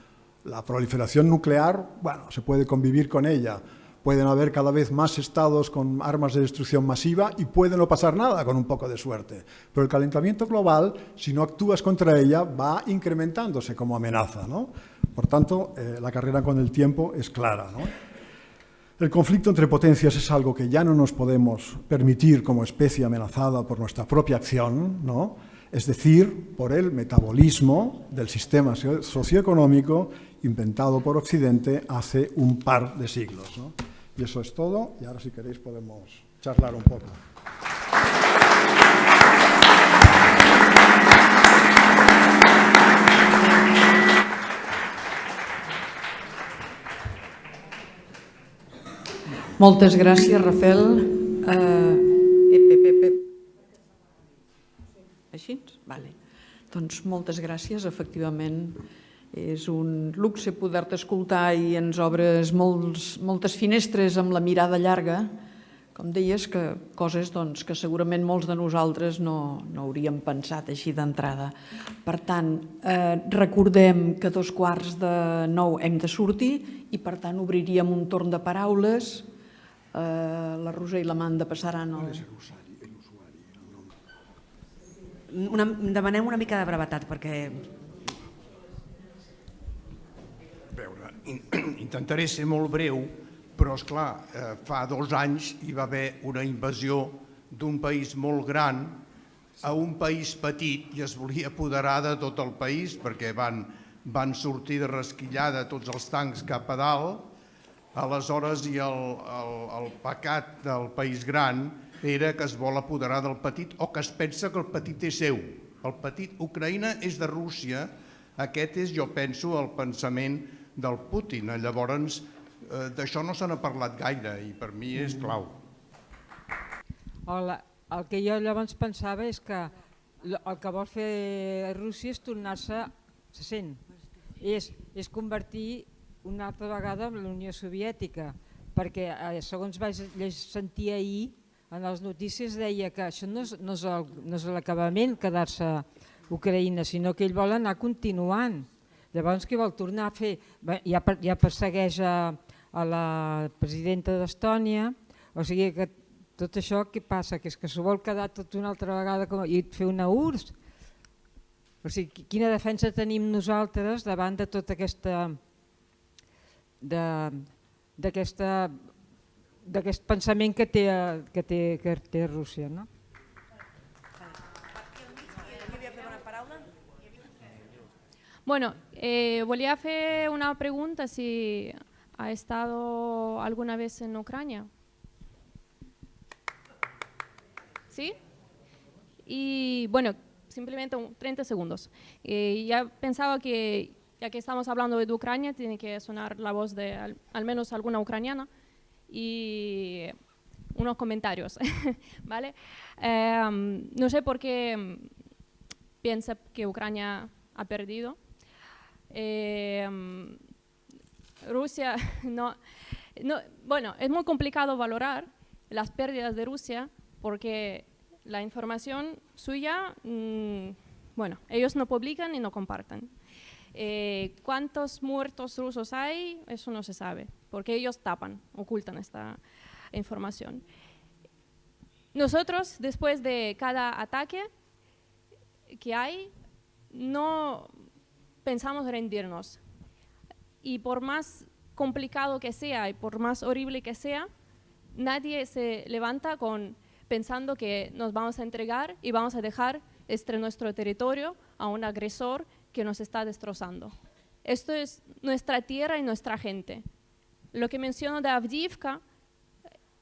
La proliferación nuclear, bueno, se puede convivir con ella. Pueden haber cada vez más estados con armas de destrucción masiva y puede no pasar nada con un poco de suerte. Pero el calentamiento global, si no actúas contra ella, va incrementándose como amenaza, ¿no? Por tanto, la carrera con el tiempo es clara, ¿no? El conflicto entre potencias es algo que ya no nos podemos permitir como especie amenazada por nuestra propia acción, ¿no? Es decir, por el metabolismo del sistema socioeconómico inventado por Occidente hace un par de siglos, ¿no? Y eso es todo, y ahora si queréis podemos charlar un poco. Moltes gràcies, Rafael. Així? Vale. Doncs moltes gràcies. Efectivament, és un luxe poder-te escoltar i ens obres moltes finestres amb la mirada llarga, com deies, coses que segurament molts de nosaltres no hauríem pensat així d'entrada. Per tant, recordem que a 8:45 hem de sortir i, per tant, obriríem un torn de paraules. La Roser i l'Amanda passaran el... Demanem una mica de brevetat, perquè... A veure, intentaré ser molt breu, però, esclar, fa 2 anys hi va haver una invasió d'un país molt gran a un país petit i es volia apoderar de tot el país perquè van sortir de rasquillada tots els tancs cap a dalt. Aleshores, el pecat del país gran era que es vol apoderar del petit o que es pensa que el petit és seu. El petit, Ucraïna és de Rússia, aquest és, jo penso, el pensament del Putin. Llavors, d'això no se n'ha parlat gaire i per mi és clau. El que jo llavors pensava és que el que vol fer Rússia és tornar-se, se sent, és convertir una altra vegada en la Unió Soviètica, perquè segons vaig sentir ahir en les notícies deia que això no és l'acabament quedar-se a Ucraïna, sinó que ell vol anar continuant. Llavors què vol tornar a fer? Ja persegueix a la presidenta d'Estònia, o sigui que tot això què passa? Que és que s'ho vol quedar tot una altra vegada i fer una URSS? O sigui, quina defensa tenim nosaltres davant de tota aquesta... d'aquest pensament que té Rússia, no? Bueno, volia fer una pregunta si ha estado alguna vez en Ucrania. ¿Sí? Y bueno, simplemente 30 segundos. Ya pensaba que ya que estamos hablando de Ucrania, tiene que sonar la voz de al menos alguna ucraniana y unos comentarios, ¿vale? No sé por qué piensa que Ucrania ha perdido. Rusia, bueno, es muy complicado valorar las pérdidas de Rusia porque la información suya, bueno, ellos no publican y no comparten. ¿Cuántos muertos rusos hay? Eso no se sabe, porque ellos tapan, ocultan esta información. Nosotros, después de cada ataque que hay, no pensamos rendirnos. Y por más complicado que sea y por más horrible que sea, nadie se levanta pensando que nos vamos a entregar y vamos a dejar nuestro territorio a un agresor que nos está destrozando. Esto es nuestra tierra y nuestra gente. Lo que menciono de Avdiivka,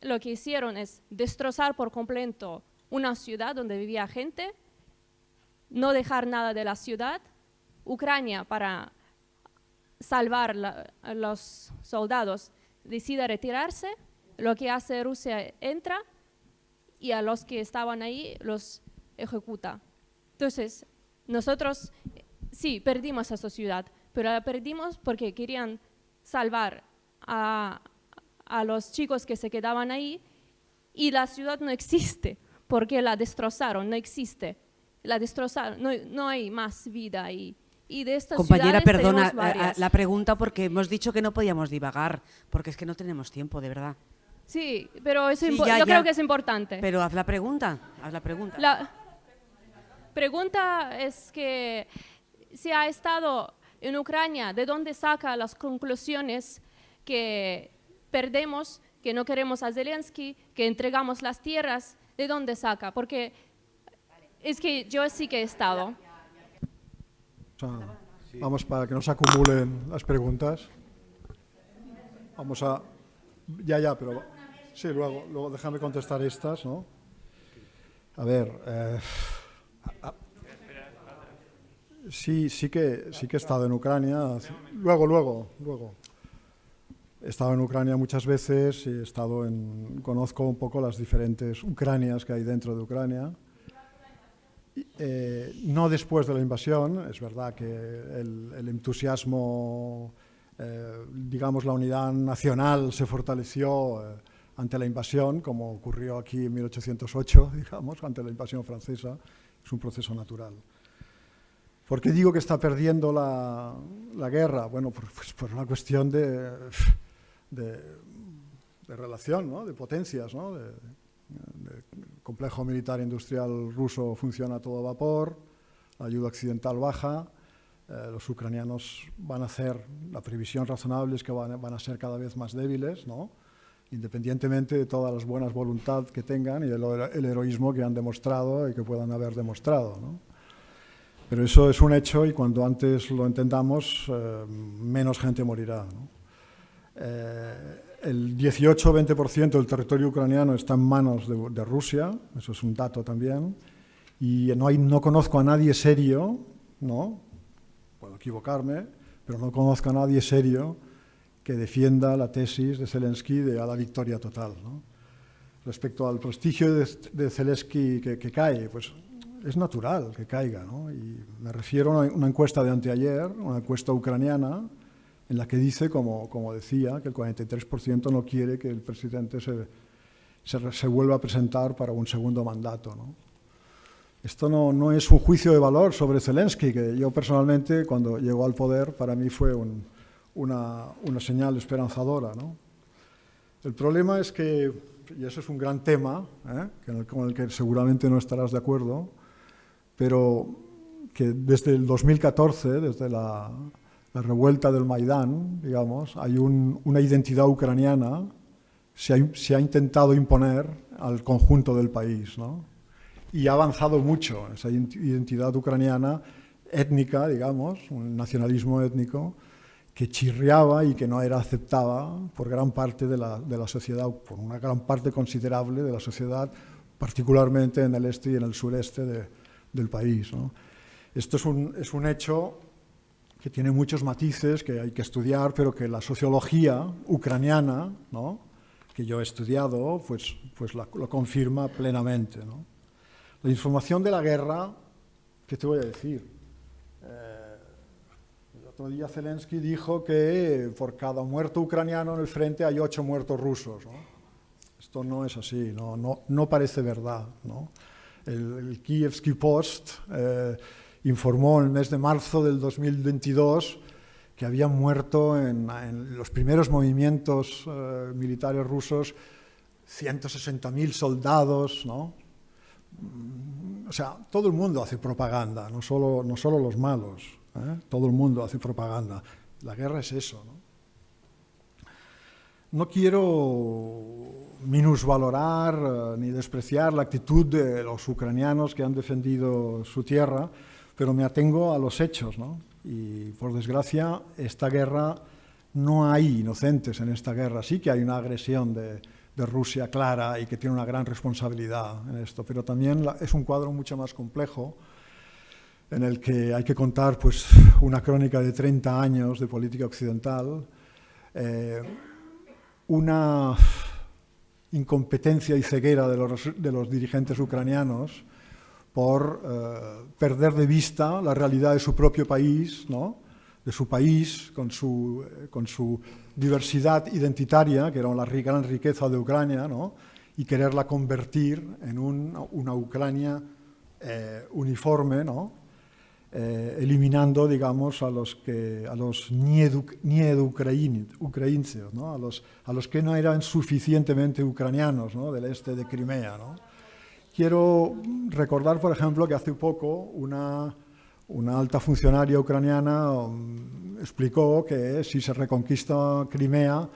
lo que hicieron es destrozar por completo una ciudad donde vivía gente, no dejar nada de la ciudad. Ucrania, para salvar a los soldados, decide retirarse. Lo que hace Rusia, entra y a los que estaban ahí los ejecuta. Entonces, nosotros sí, perdimos esa ciudad, pero la perdimos porque querían salvar a los chicos que se quedaban ahí y la ciudad no existe porque la destrozaron, no existe. La destrozaron, no hay más vida ahí. Y de estas Compañera, ciudades perdona, tenemos varias. la pregunta porque hemos dicho que no podíamos divagar, porque es que no tenemos tiempo, de verdad. Sí, pero Sí, yo creo que es importante. Pero haz la pregunta, haz la pregunta. La pregunta es que si ha estado en Ucrania, ¿de dónde saca las conclusiones que perdemos, que no queremos a Zelensky, que entregamos las tierras? ¿De dónde saca? Porque es que yo sí que he estado. Vamos, para que no se acumulen las preguntas. Vamos a... Ya, pero... Sí, luego déjame contestar estas, ¿no? A ver, sí que he estado en Ucrania. Luego. He estado en Ucrania muchas veces y conozco un poco las diferentes Ucranias que hay dentro de Ucrania. No después de la invasión, es verdad que el entusiasmo, digamos, la unidad nacional se fortaleció ante la invasión, como ocurrió aquí en 1808, digamos, ante la invasión francesa. Es un proceso natural. ¿Por qué digo que está perdiendo la guerra? Bueno, pues por una cuestión de relación, ¿no? De potencias, ¿no? El complejo militar industrial ruso funciona a todo vapor, la ayuda occidental baja, los ucranianos van a ser, la previsión razonable es que van a ser cada vez más débiles, ¿no? Independientemente de todas las buenas voluntades que tengan y el heroísmo que han demostrado y que puedan haber demostrado, ¿no? Pero eso es un hecho y cuanto antes lo entendamos, menos gente morirá, ¿no? El 18-20% del territorio ucraniano está en manos de Rusia, eso es un dato también, y no conozco a nadie serio, ¿no? Puedo equivocarme, pero no conozco a nadie serio que defienda la tesis de Zelensky de a la victoria total, ¿no? Respecto al prestigio de Zelensky que cae, pues es natural que caiga, ¿no? Y me refiero a una encuesta de anteayer, una encuesta ucraniana, en la que dice, como decía, que el 43% no quiere que el presidente se vuelva a presentar para un segundo mandato, ¿no? Esto no es un juicio de valor sobre Zelensky, que yo personalmente, cuando llegó al poder, para mí fue una señal esperanzadora, ¿no? El problema es que, y eso es un gran tema, con el que seguramente no estarás de acuerdo, pero que desde el 2014, desde la revuelta del Maidán, digamos, hay una identidad ucraniana, se ha intentado imponer al conjunto del país, ¿no? Y ha avanzado mucho esa identidad ucraniana étnica, digamos, un nacionalismo étnico que chirriaba y que no era aceptada por gran parte de la sociedad, por una gran parte considerable de la sociedad, particularmente en el este y en el sureste del país, ¿no? Esto es un hecho que tiene muchos matices que hay que estudiar, pero que la sociología ucraniana, ¿no?, que yo he estudiado, pues lo confirma plenamente, ¿no? La información de la guerra, ¿qué te voy a decir? El otro día Zelensky dijo que por cada muerto ucraniano en el frente hay 8 muertos rusos, ¿no? Esto no es así, no parece verdad, ¿no? El Kievsky Post informó en el mes de marzo del 2022 que habían muerto en los primeros movimientos militares rusos 160.000 soldados, ¿no? O sea, todo el mundo hace propaganda, no solo los malos, ¿eh? Todo el mundo hace propaganda. La guerra es eso, ¿no? No quiero minusvalorar ni despreciar la actitud de los ucranianos que han defendido su tierra, pero me atengo a los hechos, ¿no? Y por desgracia, esta guerra, no hay inocentes en esta guerra. Sí que hay una agresión de Rusia clara y que tiene una gran responsabilidad en esto, pero también es un cuadro mucho más complejo en el que hay que contar, pues, una crónica de 30 años de política occidental, una incompetencia y ceguera de los dirigentes ucranianos por perder de vista la realidad de su propio país, ¿no?, de su país, con su diversidad identitaria, que era la gran riqueza de Ucrania, ¿no?, y quererla convertir en una Ucrania uniforme, ¿no?, eliminando, digamos, a los ucraínceos, ¿no?, a los que no eran suficientemente ucranianos, ¿no?, del este de Crimea, ¿no? Quiero recordar, por ejemplo, que hace poco una alta funcionaria ucraniana explicó que si se reconquista Crimea,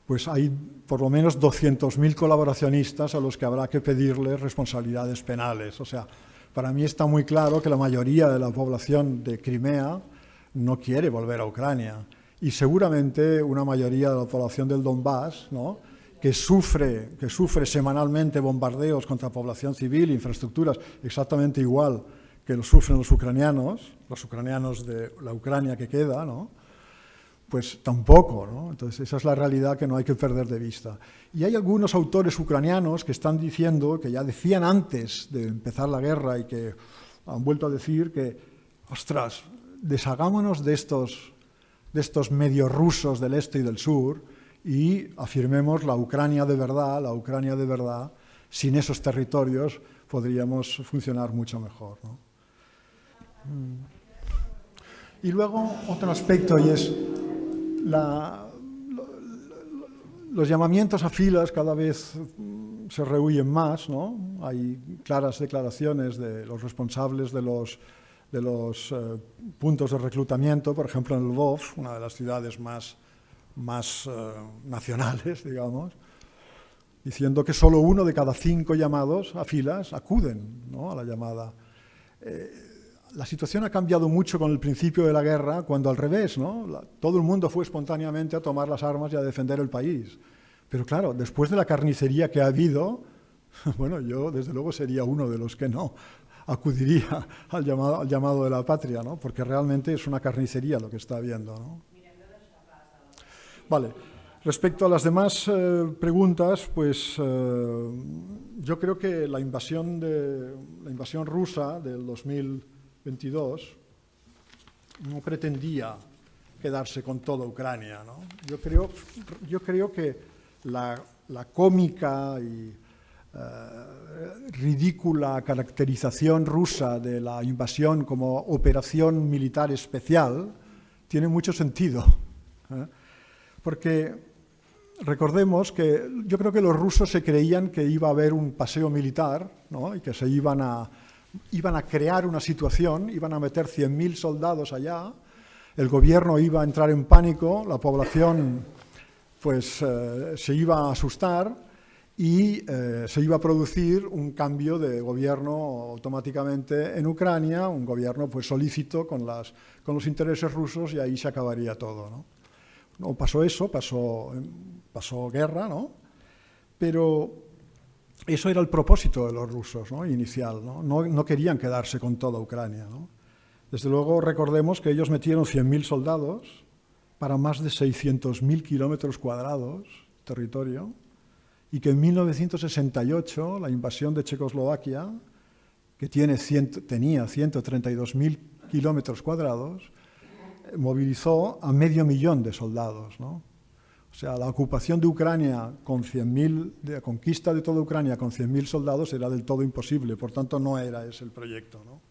pues hay por lo menos 200.000 colaboracionistas a los que habrá que pedirles responsabilidades penales. O sea, para mí está muy claro que la mayoría de la población de Crimea no quiere volver a Ucrania. Y seguramente una mayoría de la población del Donbass, ¿no?, que sufre semanalmente bombardeos contra población civil, infraestructuras, exactamente igual que lo sufren los ucranianos de la Ucrania que queda, ¿no? Pues tampoco, ¿no? Entonces esa es la realidad que no hay que perder de vista. Y hay algunos autores ucranianos que están diciendo, que ya decían antes de empezar la guerra y que han vuelto a decir que, ostras, deshagámonos de estos medios rusos del este y del sur y afirmemos la Ucrania de verdad, sin esos territorios podríamos funcionar mucho mejor, ¿no? Y luego otro aspecto, y es los llamamientos a filas cada vez se rehuyen más, ¿no? Hay claras declaraciones de los responsables de los puntos de reclutamiento, por ejemplo en Lvov, una de las ciudades más nacionales, digamos, diciendo que solo 1 de cada 5 llamados a filas acuden, ¿no?, a la llamada. La situación ha cambiado mucho con el principio de la guerra, cuando al revés, ¿no? Todo el mundo fue espontáneamente a tomar las armas y a defender el país. Pero claro, después de la carnicería que ha habido, bueno, yo desde luego sería uno de los que no acudiría al llamado de la patria, ¿no? Porque realmente es una carnicería lo que está habiendo, ¿no? Vale. Respecto a las demás preguntas, pues yo creo que la invasión rusa del 2022 no pretendía quedarse con toda Ucrania, ¿no? Yo creo que la cómica y ridícula caracterización rusa de la invasión como operación militar especial tiene mucho sentido, ¿eh? Porque recordemos que yo creo que los rusos se creían que iba a haber un paseo militar, ¿no? Y que se iban a crear una situación, iban a meter 100.000 soldados allá, el gobierno iba a entrar en pánico, la población pues se iba a asustar y se iba a producir un cambio de gobierno automáticamente en Ucrania, un gobierno pues solícito con los intereses rusos, y ahí se acabaría todo, ¿no? No pasó eso, pasó guerra, ¿no? Pero eso era el propósito de los rusos, ¿no?, inicial, ¿no? No querían quedarse con toda Ucrania, ¿no? Desde luego recordemos que ellos metieron 100.000 soldados para más de 600.000 kilómetros cuadrados territorio, y que en 1968 la invasión de Checoslovaquia, que tenía 132.000 kilómetros cuadrados, movilizó a 500.000 de soldados, ¿no? O sea, la ocupación de Ucrania con 100.000, la conquista de toda Ucrania con 100.000 soldados era del todo imposible, por tanto no era ese el proyecto, ¿no?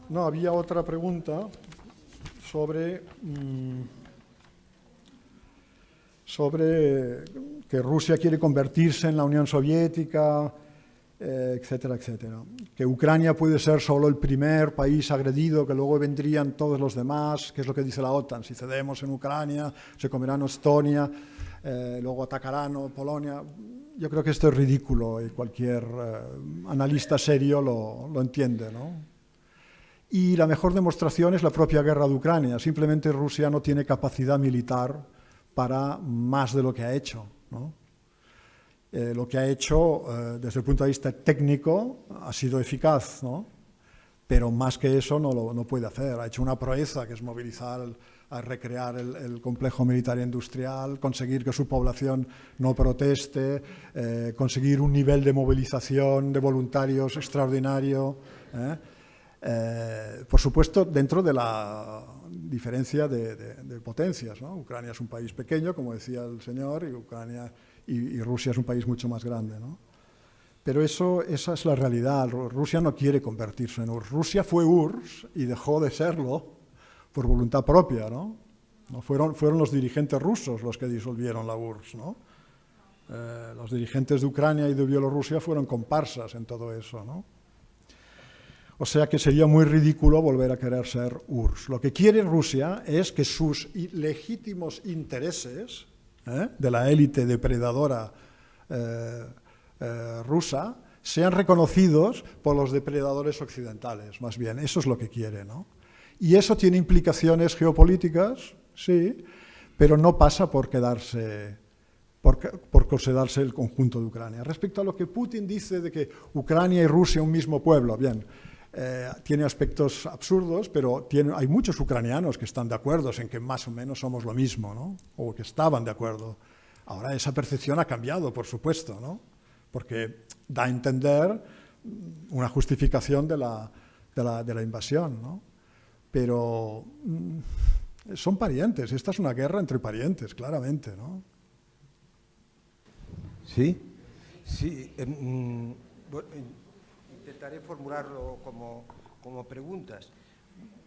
No, había otra pregunta sobre que Rusia quiere convertirse en la Unión Soviética, etcétera, etcétera. Que Ucrania puede ser solo el primer país agredido, que luego vendrían todos los demás, que es lo que dice la OTAN. Si cedemos en Ucrania, se comerán Estonia, luego atacarán Polonia. Yo creo que esto es ridículo y cualquier analista serio lo entiende, ¿no? Y la mejor demostración es la propia guerra de Ucrania. Simplemente Rusia no tiene capacidad militar para más de lo que ha hecho, ¿no? Lo que ha hecho desde el punto de vista técnico ha sido eficaz, ¿no? Pero más que eso no puede hacer. Ha hecho una proeza, que es movilizar, a recrear el complejo militar industrial, conseguir que su población no proteste, conseguir un nivel de movilización de voluntarios extraordinario, por supuesto, dentro de la diferencia de potencias, ¿no? Ucrania es un país pequeño, como decía el señor, y Rusia es un país mucho más grande, ¿no? Pero esa es la realidad. Rusia no quiere convertirse en URSS. Rusia fue URSS y dejó de serlo por voluntad propia, ¿no? No fueron los dirigentes rusos los que disolvieron la URSS, ¿no? Los dirigentes de Ucrania y de Bielorrusia fueron comparsas en todo eso, ¿no? O sea que sería muy ridículo volver a querer ser URSS. Lo que quiere Rusia es que sus legítimos intereses de la élite depredadora rusa sean reconocidos por los depredadores occidentales, más bien. Eso es lo que quiere, ¿no? Y eso tiene implicaciones geopolíticas, sí, pero no pasa por quedarse, por considerarse el conjunto de Ucrania. Respecto a lo que Putin dice de que Ucrania y Rusia un mismo pueblo, bien, tiene aspectos absurdos, pero hay muchos ucranianos que están de acuerdo en que más o menos somos lo mismo, ¿no? O que estaban de acuerdo. Ahora esa percepción ha cambiado, por supuesto, ¿no? Porque da a entender una justificación de la invasión, ¿no? Pero son parientes, esta es una guerra entre parientes, claramente, ¿no? Sí, bueno, intentaré formularlo como preguntas.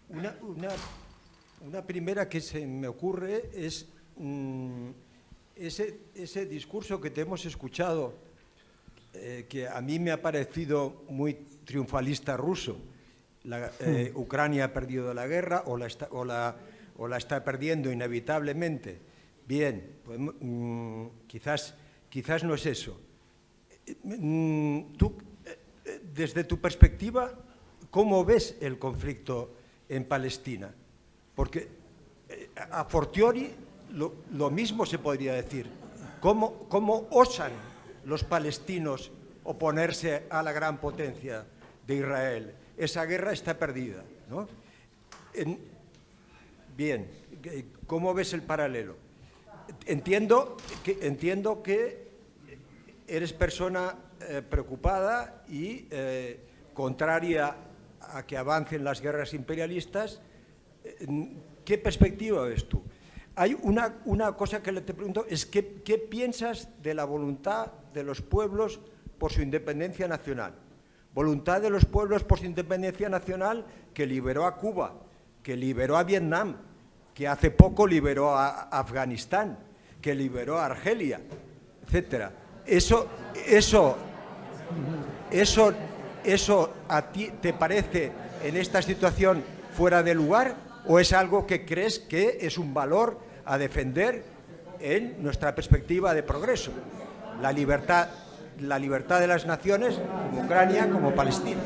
Una primera que se me ocurre es ese discurso que te hemos escuchado, que a mí me ha parecido muy triunfalista ruso. Ucrania ha perdido la guerra o la está perdiendo inevitablemente. Bien, pues, quizás no es eso. Tú, desde tu perspectiva, ¿cómo ves el conflicto en Palestina? Porque a fortiori lo mismo se podría decir. ¿Cómo osan los palestinos oponerse a la gran potencia de Israel? Esa guerra está perdida, ¿no? Bien, ¿cómo ves el paralelo? Entiendo que eres persona preocupada y contraria a que avancen las guerras imperialistas. ¿Qué perspectiva ves tú? Hay una cosa que te pregunto, es ¿qué piensas de la voluntad de los pueblos por su independencia nacional? Voluntad de los pueblos por su independencia nacional que liberó a Cuba, que liberó a Vietnam, que hace poco liberó a Afganistán, que liberó a Argelia, etcétera. ¿Eso a ti te parece en esta situación fuera de lugar o es algo que crees que es un valor a defender en nuestra perspectiva de progreso? La libertad de las naciones, como Ucrania, como Palestina.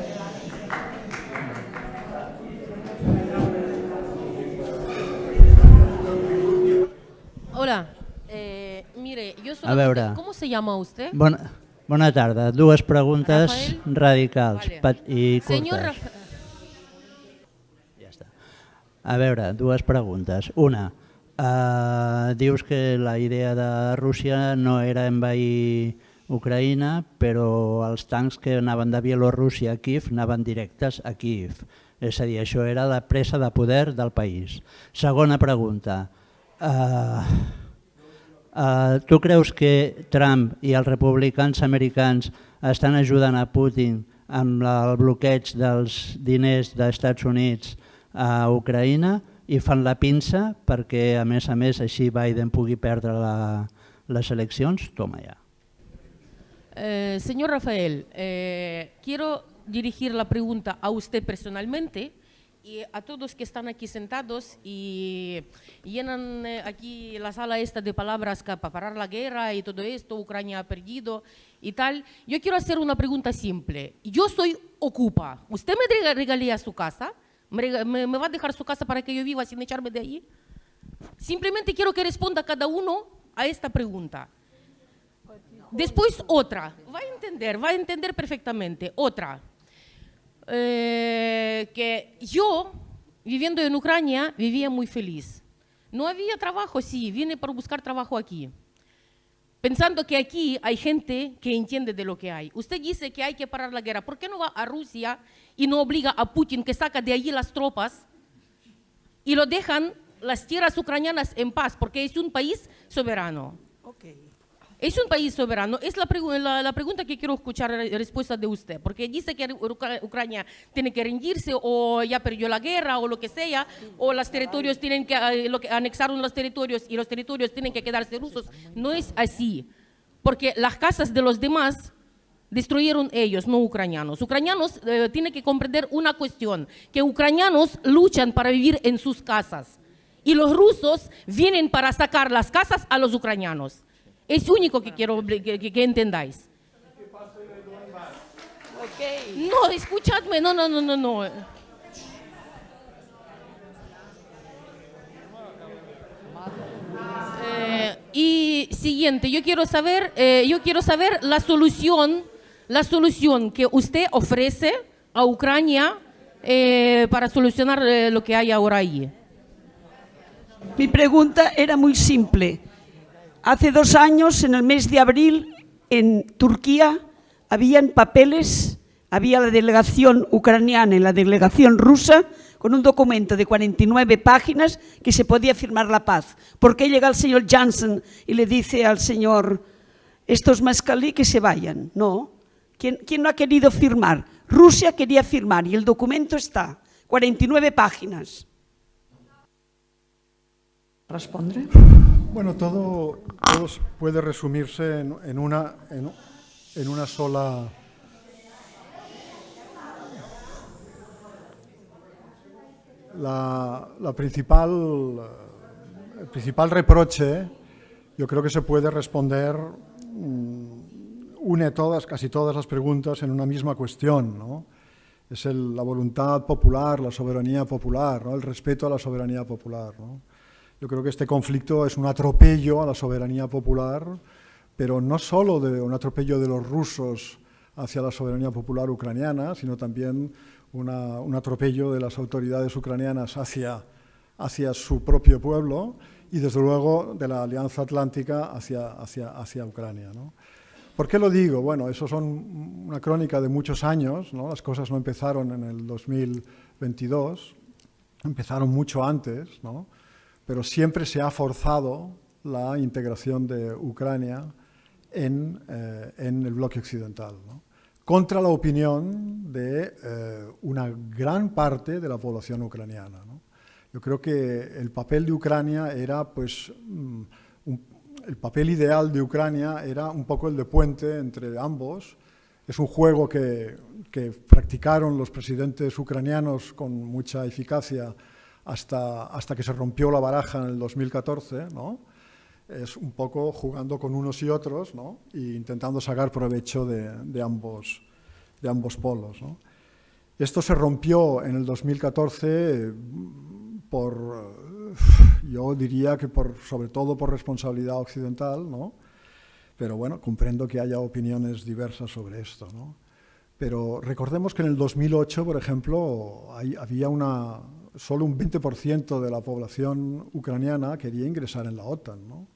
Hola, mire, yo solo... A veure... ¿Cómo se llama usted? Bona tarda. Dues preguntes Rafael? radicals i Señor curtes. Ja està. A veure, dues preguntes. Una, dius que la idea de Rússia no era envair Ucraïna, però els tancs que anaven de Bielorússia a Kiev anaven directes a Kiev. És a dir, això era la presa de poder del país. Segona pregunta. Tu creus que Trump i els republicans americans estan ajudant a Putin amb el bloqueig dels diners dels Estats Units a Ucraïna i fan la pinça perquè, a més, així Biden pugui perdre les eleccions? Toma ja. Señor Rafael, quiero dirigir la pregunta a usted personalmente y a todos que están aquí sentados y llenan aquí la sala esta de palabras para parar la guerra y todo esto, Ucrania ha perdido y tal. Yo quiero hacer una pregunta simple. Yo soy Ocupa. ¿Usted me regalía su casa? ¿Me va a dejar su casa para que yo viva sin echarme de ahí? Simplemente quiero que responda cada uno a esta pregunta. Después otra, va a entender perfectamente. Otra, que yo, viviendo en Ucrania, vivía muy feliz. No había trabajo, sí, vine para buscar trabajo aquí. Pensando que aquí hay gente que entiende de lo que hay. Usted dice que hay que parar la guerra. ¿Por qué no va a Rusia y no obliga a Putin que saca de allí las tropas y lo dejan las tierras ucranianas en paz? Porque es un país soberano. Es un país soberano. Es la pregunta que quiero escuchar la respuesta de usted. Porque dice que Ucrania tiene que rendirse o ya perdió la guerra o lo que sea, o los territorios tienen que, anexaron los territorios y los territorios tienen que quedarse rusos. No es así. Porque las casas de los demás destruyeron ellos, no ucranianos. Ucranianos tienen que comprender una cuestión, que ucranianos luchan para vivir en sus casas y los rusos vienen para sacar las casas a los ucranianos. Es único que quiero que entendáis. No, escuchadme, no. siguiente, yo quiero saber la solución que usted ofrece a Ucrania para solucionar lo que hay ahora allí. Mi pregunta era muy simple. Hace 2 años, en el mes de abril, en Turquía, habían papeles, había la delegación ucraniana y la delegación rusa, con un documento de 49 páginas que se podía firmar la paz. ¿Por qué llega el señor Johnson y le dice al señor, estos mascalí que se vayan? No. ¿Quién no ha querido firmar? Rusia quería firmar y el documento está, 49 páginas. ¿Respondre? Bueno, todo puede resumirse en una sola... el principal reproche, yo creo que se puede responder, une casi todas las preguntas en una misma cuestión, ¿no? Es la voluntad popular, la soberanía popular, ¿no? El respeto a la soberanía popular, ¿no? Yo creo que este conflicto es un atropello a la soberanía popular, pero no solo un atropello de los rusos hacia la soberanía popular ucraniana, sino también un atropello de las autoridades ucranianas hacia su propio pueblo y, desde luego, de la Alianza Atlántica hacia Ucrania, ¿no? ¿Por qué lo digo? Bueno, eso son una crónica de muchos años, ¿no? Las cosas no empezaron en el 2022, empezaron mucho antes, ¿no? Pero siempre se ha forzado la integración de Ucrania en el bloque occidental, ¿no? Contra la opinión de una gran parte de la población ucraniana, ¿no? Yo creo que el papel de Ucrania era, pues, el papel ideal de Ucrania era un poco el de puente entre ambos. Es un juego que practicaron los presidentes ucranianos con mucha eficacia hasta que se rompió la baraja en el 2014, ¿no? Es un poco jugando con unos y otros, ¿no? E intentando sacar provecho de ambos polos, ¿no? Esto se rompió en el 2014 yo diría que sobre todo por responsabilidad occidental, ¿no? Pero bueno, comprendo que haya opiniones diversas sobre esto, ¿no? Pero recordemos que en el 2008, por ejemplo, había solo un 20% de la población ucraniana quería ingresar en la OTAN, ¿no?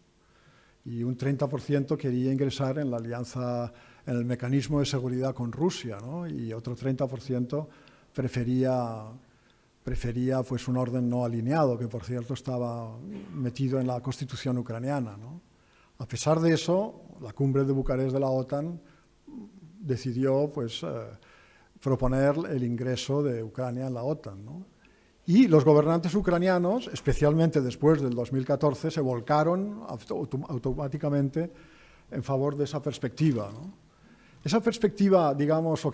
Y un 30% quería ingresar en la alianza, en el mecanismo de seguridad con Rusia, ¿no? Y otro 30% prefería pues un orden no alineado, que por cierto estaba metido en la constitución ucraniana, ¿no? A pesar de eso, la cumbre de Bucarest de la OTAN decidió, pues, proponer el ingreso de Ucrania en la OTAN, ¿no? Y los gobernantes ucranianos, especialmente después del 2014, se volcaron automáticamente en favor de esa perspectiva, ¿no? Esa perspectiva, digamos,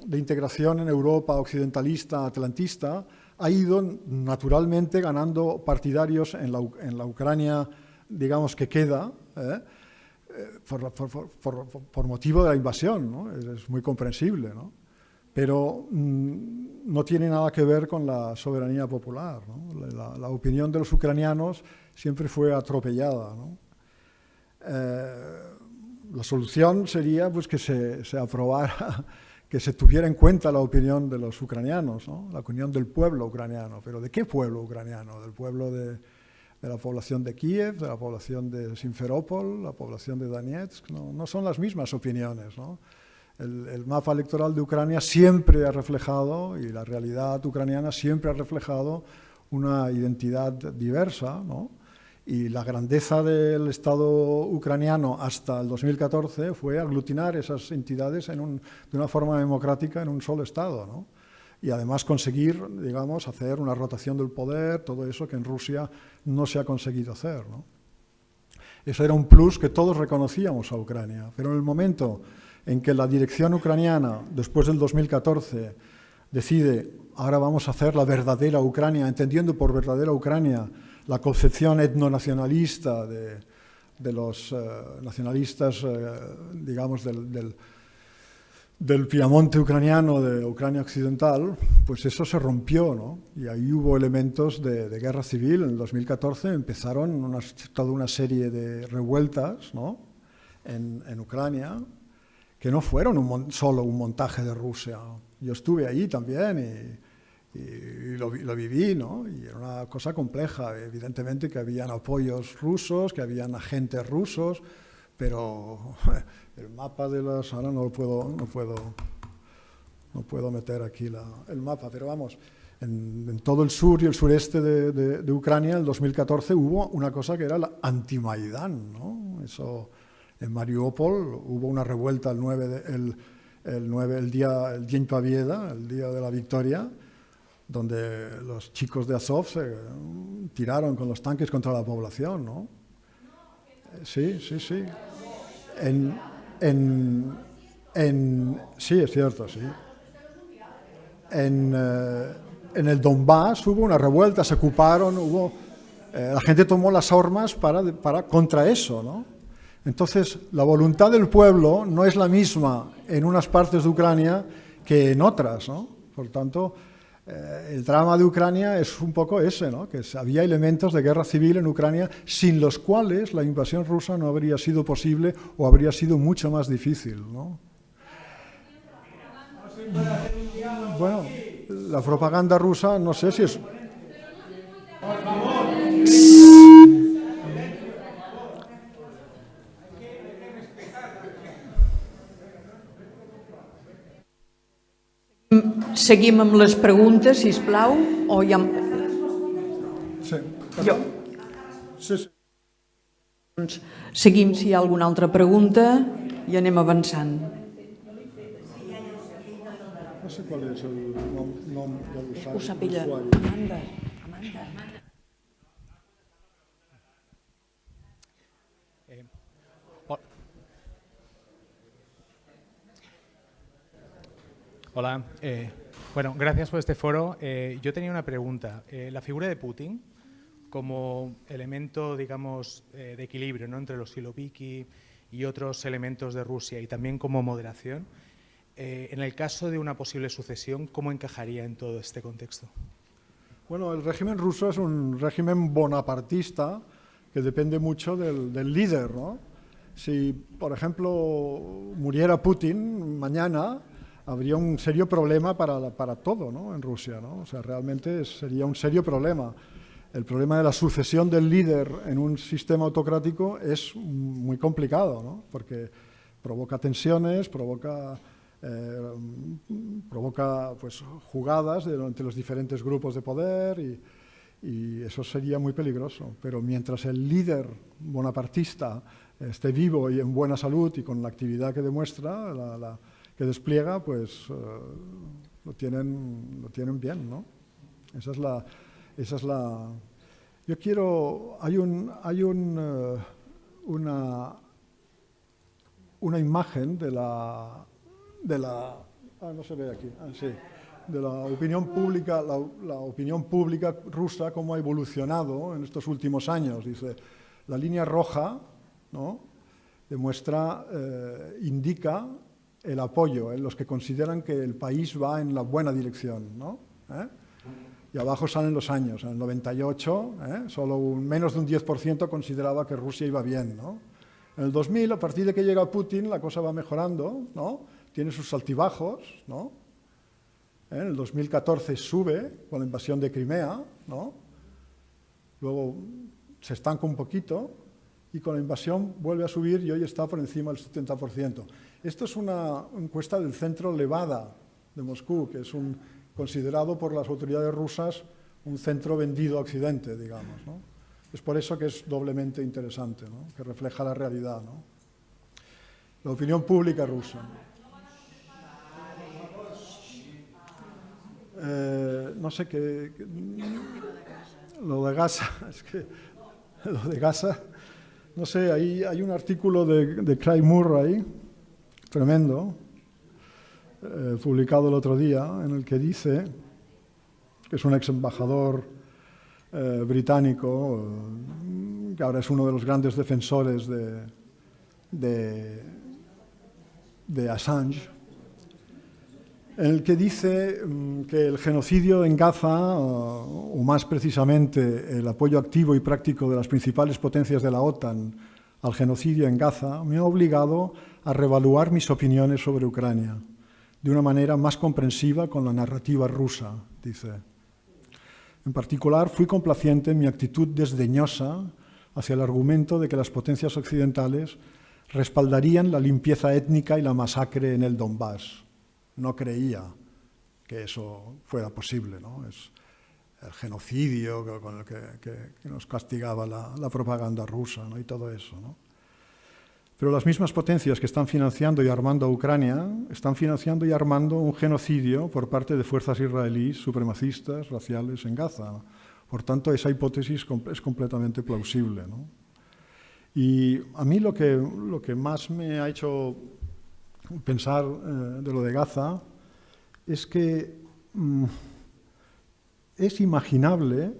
de integración en Europa occidentalista, atlantista, ha ido naturalmente ganando partidarios en la Ucrania, digamos, que queda, por motivo de la invasión, ¿no? Es muy comprensible, ¿no? Pero no tiene nada que ver con la soberanía popular, ¿no? La opinión de los ucranianos siempre fue atropellada, ¿no? La solución sería, pues, que se aprobara, que se tuviera en cuenta la opinión de los ucranianos, ¿no? La opinión del pueblo ucraniano. ¿Pero de qué pueblo ucraniano? ¿Del pueblo de la población de Kiev, de la población de Simferópol, la población de Donetsk? No son las mismas opiniones, ¿no? El mapa electoral de Ucrania siempre ha reflejado, y la realidad ucraniana siempre ha reflejado, una identidad diversa, ¿no? Y la grandeza del Estado ucraniano hasta el 2014 fue aglutinar esas entidades de una forma democrática en un solo Estado, ¿no? Y además conseguir, digamos, hacer una rotación del poder, todo eso que en Rusia no se ha conseguido hacer, ¿no? Eso era un plus que todos reconocíamos a Ucrania, pero en el momento en que la dirección ucraniana, después del 2014, decide, ahora vamos a hacer la verdadera Ucrania, entendiendo por verdadera Ucrania la concepción etnonacionalista de los nacionalistas, digamos, del Piamonte ucraniano, de Ucrania Occidental, pues eso se rompió, ¿no? Y ahí hubo elementos de guerra civil. En el 2014 empezaron toda una serie de revueltas, ¿no? en Ucrania, que no fueron solo un montaje de Rusia. Yo estuve ahí también y lo viví, ¿no? Y era una cosa compleja. Evidentemente que habían apoyos rusos, que habían agentes rusos, pero el mapa de las... Ahora no puedo meter aquí el mapa, pero vamos, en todo el sur y el sureste de Ucrania, en el 2014 hubo una cosa que era la anti-Maidán, ¿no? Eso, en Mariupol hubo una revuelta el Dien Pavieda, el día de la victoria, donde los chicos de Azov se tiraron con los tanques contra la población, ¿no? Sí. Sí, es cierto, sí. En el Donbass hubo una revuelta, se ocuparon, la gente tomó las armas contra eso, ¿no? Entonces, la voluntad del pueblo no es la misma en unas partes de Ucrania que en otras, ¿no? Por tanto, el drama de Ucrania es un poco ese, ¿no? Que había elementos de guerra civil en Ucrania sin los cuales la invasión rusa no habría sido posible o habría sido mucho más difícil, ¿no? Bueno, la propaganda rusa no sé si es... Seguim amb les preguntes, sisplau, o ja... Sí. Sí. Doncs seguim si hi ha alguna altra pregunta i anem avançant. No sé cuál es el nom del usuario. Ho sap ella. Amanda. Hola, bueno, gracias por este foro. Yo tenía una pregunta. La figura de Putin como elemento, digamos, de equilibrio, ¿no?, entre los siloviki y otros elementos de Rusia y también como moderación, en el caso de una posible sucesión, ¿cómo encajaría en todo este contexto? Bueno, el régimen ruso es un régimen bonapartista que depende mucho del líder, ¿no? Si, por ejemplo, muriera Putin mañana, habría un serio problema para todo, ¿no?, en Rusia, ¿no? O sea, realmente sería un serio problema. El problema de la sucesión del líder en un sistema autocrático es muy complicado, ¿no? Porque provoca tensiones, provoca pues, jugadas entre los diferentes grupos de poder y eso sería muy peligroso. Pero mientras el líder bonapartista esté vivo y en buena salud y con la actividad que demuestra, que despliega, pues lo tienen bien, ¿no? Esa es la. Yo quiero. Hay una imagen de la no se ve aquí. Sí, de la opinión pública, la opinión pública rusa, cómo ha evolucionado en estos últimos años. Dice, la línea roja, ¿no?, demuestra, indica el apoyo en los que consideran que el país va en la buena dirección, ¿no? Y abajo salen los años. En el 98, solo menos de un 10% consideraba que Rusia iba bien, ¿no? En el 2000, a partir de que llega Putin, la cosa va mejorando, ¿no? Tiene sus altibajos, ¿no? En el 2014 sube con la invasión de Crimea, ¿no? Luego se estanca un poquito y con la invasión vuelve a subir y hoy está por encima del 70%. Esto es una encuesta del centro Levada de Moscú, que es considerado por las autoridades rusas un centro vendido a Occidente, digamos, ¿no? Es por eso que es doblemente interesante, ¿no?, que refleja la realidad, ¿no? La opinión pública rusa. No sé qué... Lo de Gaza, es que... Lo de Gaza... No sé, ahí hay un artículo de Craig Murray, tremendo, publicado el otro día, en el que dice, que es un ex embajador británico, que ahora es uno de los grandes defensores de Assange, en el que dice que el genocidio en Gaza, o más precisamente el apoyo activo y práctico de las principales potencias de la OTAN al genocidio en Gaza, me ha obligado a reevaluar mis opiniones sobre Ucrania de una manera más comprensiva con la narrativa rusa, dice. En particular, fui complaciente en mi actitud desdeñosa hacia el argumento de que las potencias occidentales respaldarían la limpieza étnica y la masacre en el Donbass. No creía que eso fuera posible, ¿no? Es el genocidio con el que nos castigaba la propaganda rusa, ¿no? Y todo eso, ¿no? Pero las mismas potencias que están financiando y armando a Ucrania están financiando y armando un genocidio por parte de fuerzas israelíes supremacistas raciales en Gaza. Por tanto, esa hipótesis es completamente plausible, ¿no? Y a mí lo que más me ha hecho pensar de lo de Gaza es que es imaginable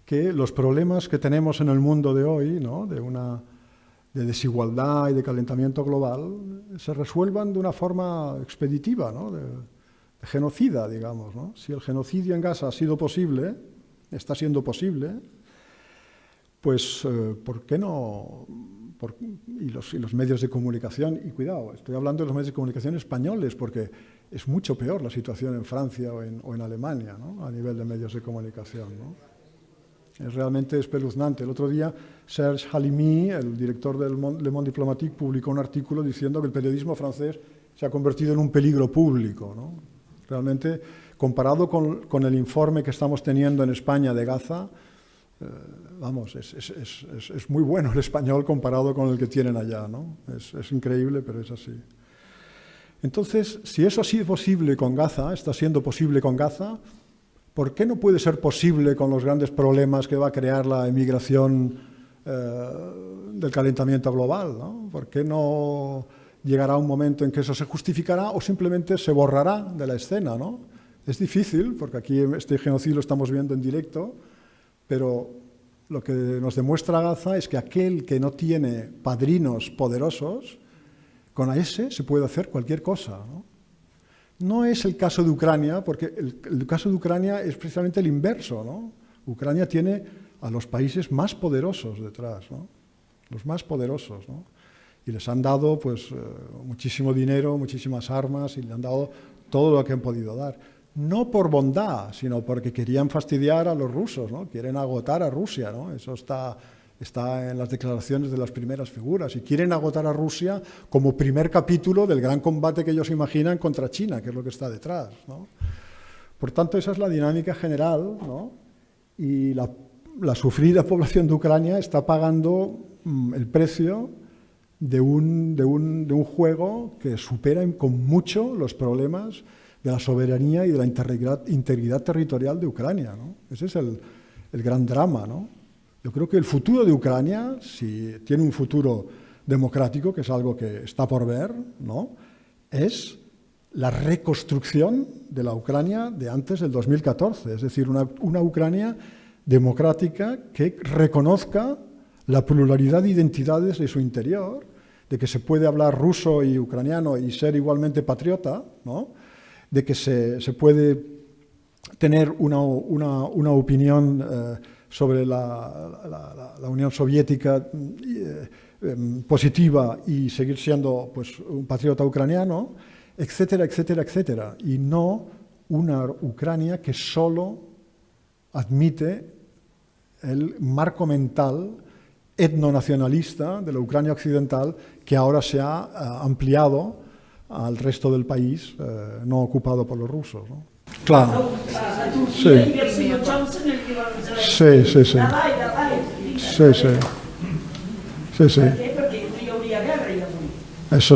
que los problemas que tenemos en el mundo de hoy, ¿no? de desigualdad y de calentamiento global, se resuelvan de una forma expeditiva, ¿no? de genocida, digamos, ¿no? Si el genocidio en Gaza ha sido posible, está siendo posible, pues ¿por qué no? Y los medios de comunicación, y cuidado, estoy hablando de los medios de comunicación españoles, porque es mucho peor la situación en Francia o en Alemania, ¿no? A nivel de medios de comunicación, ¿no? Es realmente espeluznante. El otro día, Serge Halimi, el director del Le Monde Diplomatique, publicó un artículo diciendo que el periodismo francés se ha convertido en un peligro público, ¿no? Realmente, comparado con el informe que estamos teniendo en España de Gaza, vamos, es muy bueno el español comparado con el que tienen allá, ¿no? Es increíble, pero es así. Entonces, si eso ha sido posible con Gaza, está siendo posible con Gaza, ¿por qué no puede ser posible con los grandes problemas que va a crear la emigración del calentamiento global, ¿no? ¿Por qué no llegará un momento en que eso se justificará o simplemente se borrará de la escena, ¿no? Es difícil, porque aquí este genocidio lo estamos viendo en directo, pero lo que nos demuestra Gaza es que aquel que no tiene padrinos poderosos, con ese se puede hacer cualquier cosa, ¿no? No es el caso de Ucrania, porque el caso de Ucrania es precisamente el inverso, ¿no? Ucrania tiene a los países más poderosos detrás, ¿no? Los más poderosos, ¿no? Y les han dado pues, muchísimo dinero, muchísimas armas, y le han dado todo lo que han podido dar. No por bondad, sino porque querían fastidiar a los rusos, ¿no? Quieren agotar a Rusia, ¿no? Eso está en las declaraciones de las primeras figuras, y quieren agotar a Rusia como primer capítulo del gran combate que ellos imaginan contra China, que es lo que está detrás, ¿no? Por tanto, esa es la dinámica general, ¿no? Y la sufrida población de Ucrania está pagando el precio de un juego que supera con mucho los problemas de la soberanía y de la integridad territorial de Ucrania, ¿no? Ese es el gran drama, ¿no? Yo creo que el futuro de Ucrania, si tiene un futuro democrático, que es algo que está por ver, ¿no? Es la reconstrucción de la Ucrania de antes del 2014, es decir, una Ucrania democrática que reconozca la pluralidad de identidades de su interior, de que se puede hablar ruso y ucraniano y ser igualmente patriota, ¿no? De que se puede tener una opinión sobre la Unión Soviética positiva y seguir siendo pues, un patriota ucraniano, etcétera, etcétera, etcétera. Y no una Ucrania que solo admite el marco mental etnonacionalista de la Ucrania occidental, que ahora se ha ampliado al resto del país no ocupado por los rusos, ¿no? Claro. Sí. Sí, sí, sí. Sí, sí. Sí, sí. Eso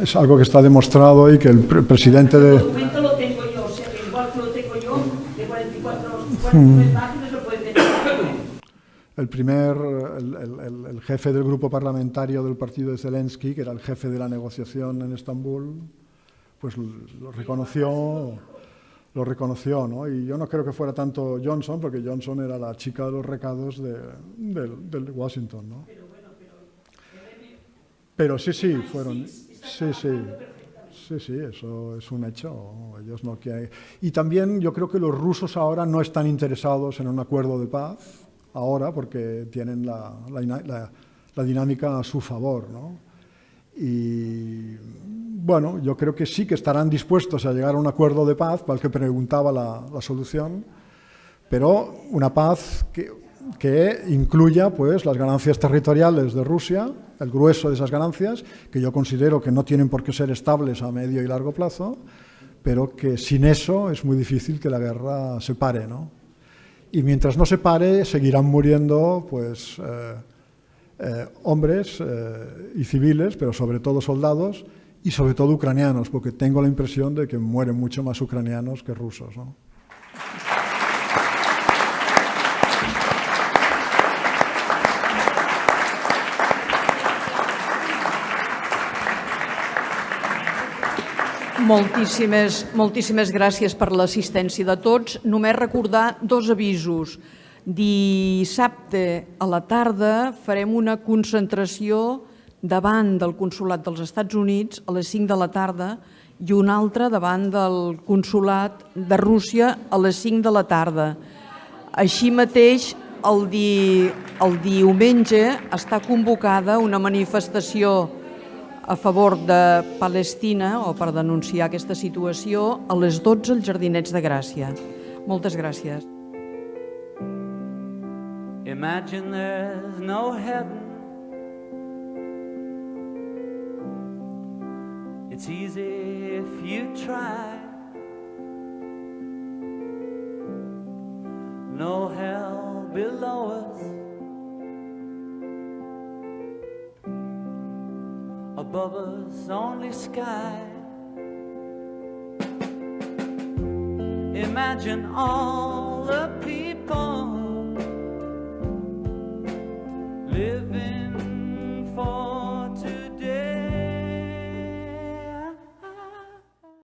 es algo que está demostrado y que el presidente de... El documento lo tengo yo, o sea, que igual que lo tengo yo, de 49 páginas lo pueden tener. El jefe del grupo parlamentario del partido de Zelensky, que era el jefe de la negociación en Estambul, pues lo reconoció, ¿no? Y yo no creo que fuera tanto Johnson, porque Johnson era la chica de los recados de Washington, ¿no? Pero sí, fueron... Sí, sí. Sí, sí, eso es un hecho. Ellos no quieren. Y también yo creo que los rusos ahora no están interesados en un acuerdo de paz, ahora, porque tienen la dinámica a su favor, ¿no? Y bueno, yo creo que sí que estarán dispuestos a llegar a un acuerdo de paz, para el que preguntaba la solución, pero una paz que incluya pues las ganancias territoriales de Rusia, el grueso de esas ganancias, que yo considero que no tienen por qué ser estables a medio y largo plazo, pero que sin eso es muy difícil que la guerra se pare, ¿no? Y mientras no se pare, seguirán muriendo pues hombres y civiles, pero sobre todo soldados y sobre todo ucranianos, porque tengo la impresión de que mueren mucho más ucranianos que rusos, ¿no? Moltíssimes gràcies per l'assistència de tots. Només recordar dos avisos. Dissabte a la tarda farem una concentració davant del Consolat dels Estats Units a les 5 de la tarda i una altra davant del Consolat de Rússia a les 5 de la tarda. Així mateix, el diumenge està convocada una manifestació a favor de Palestina o per denunciar aquesta situació a les 12 als Jardinets de Gràcia. Moltes gràcies. Imagine there's no heaven. It's easy if you try. No hell below us. Above us only sky. Imagine all the people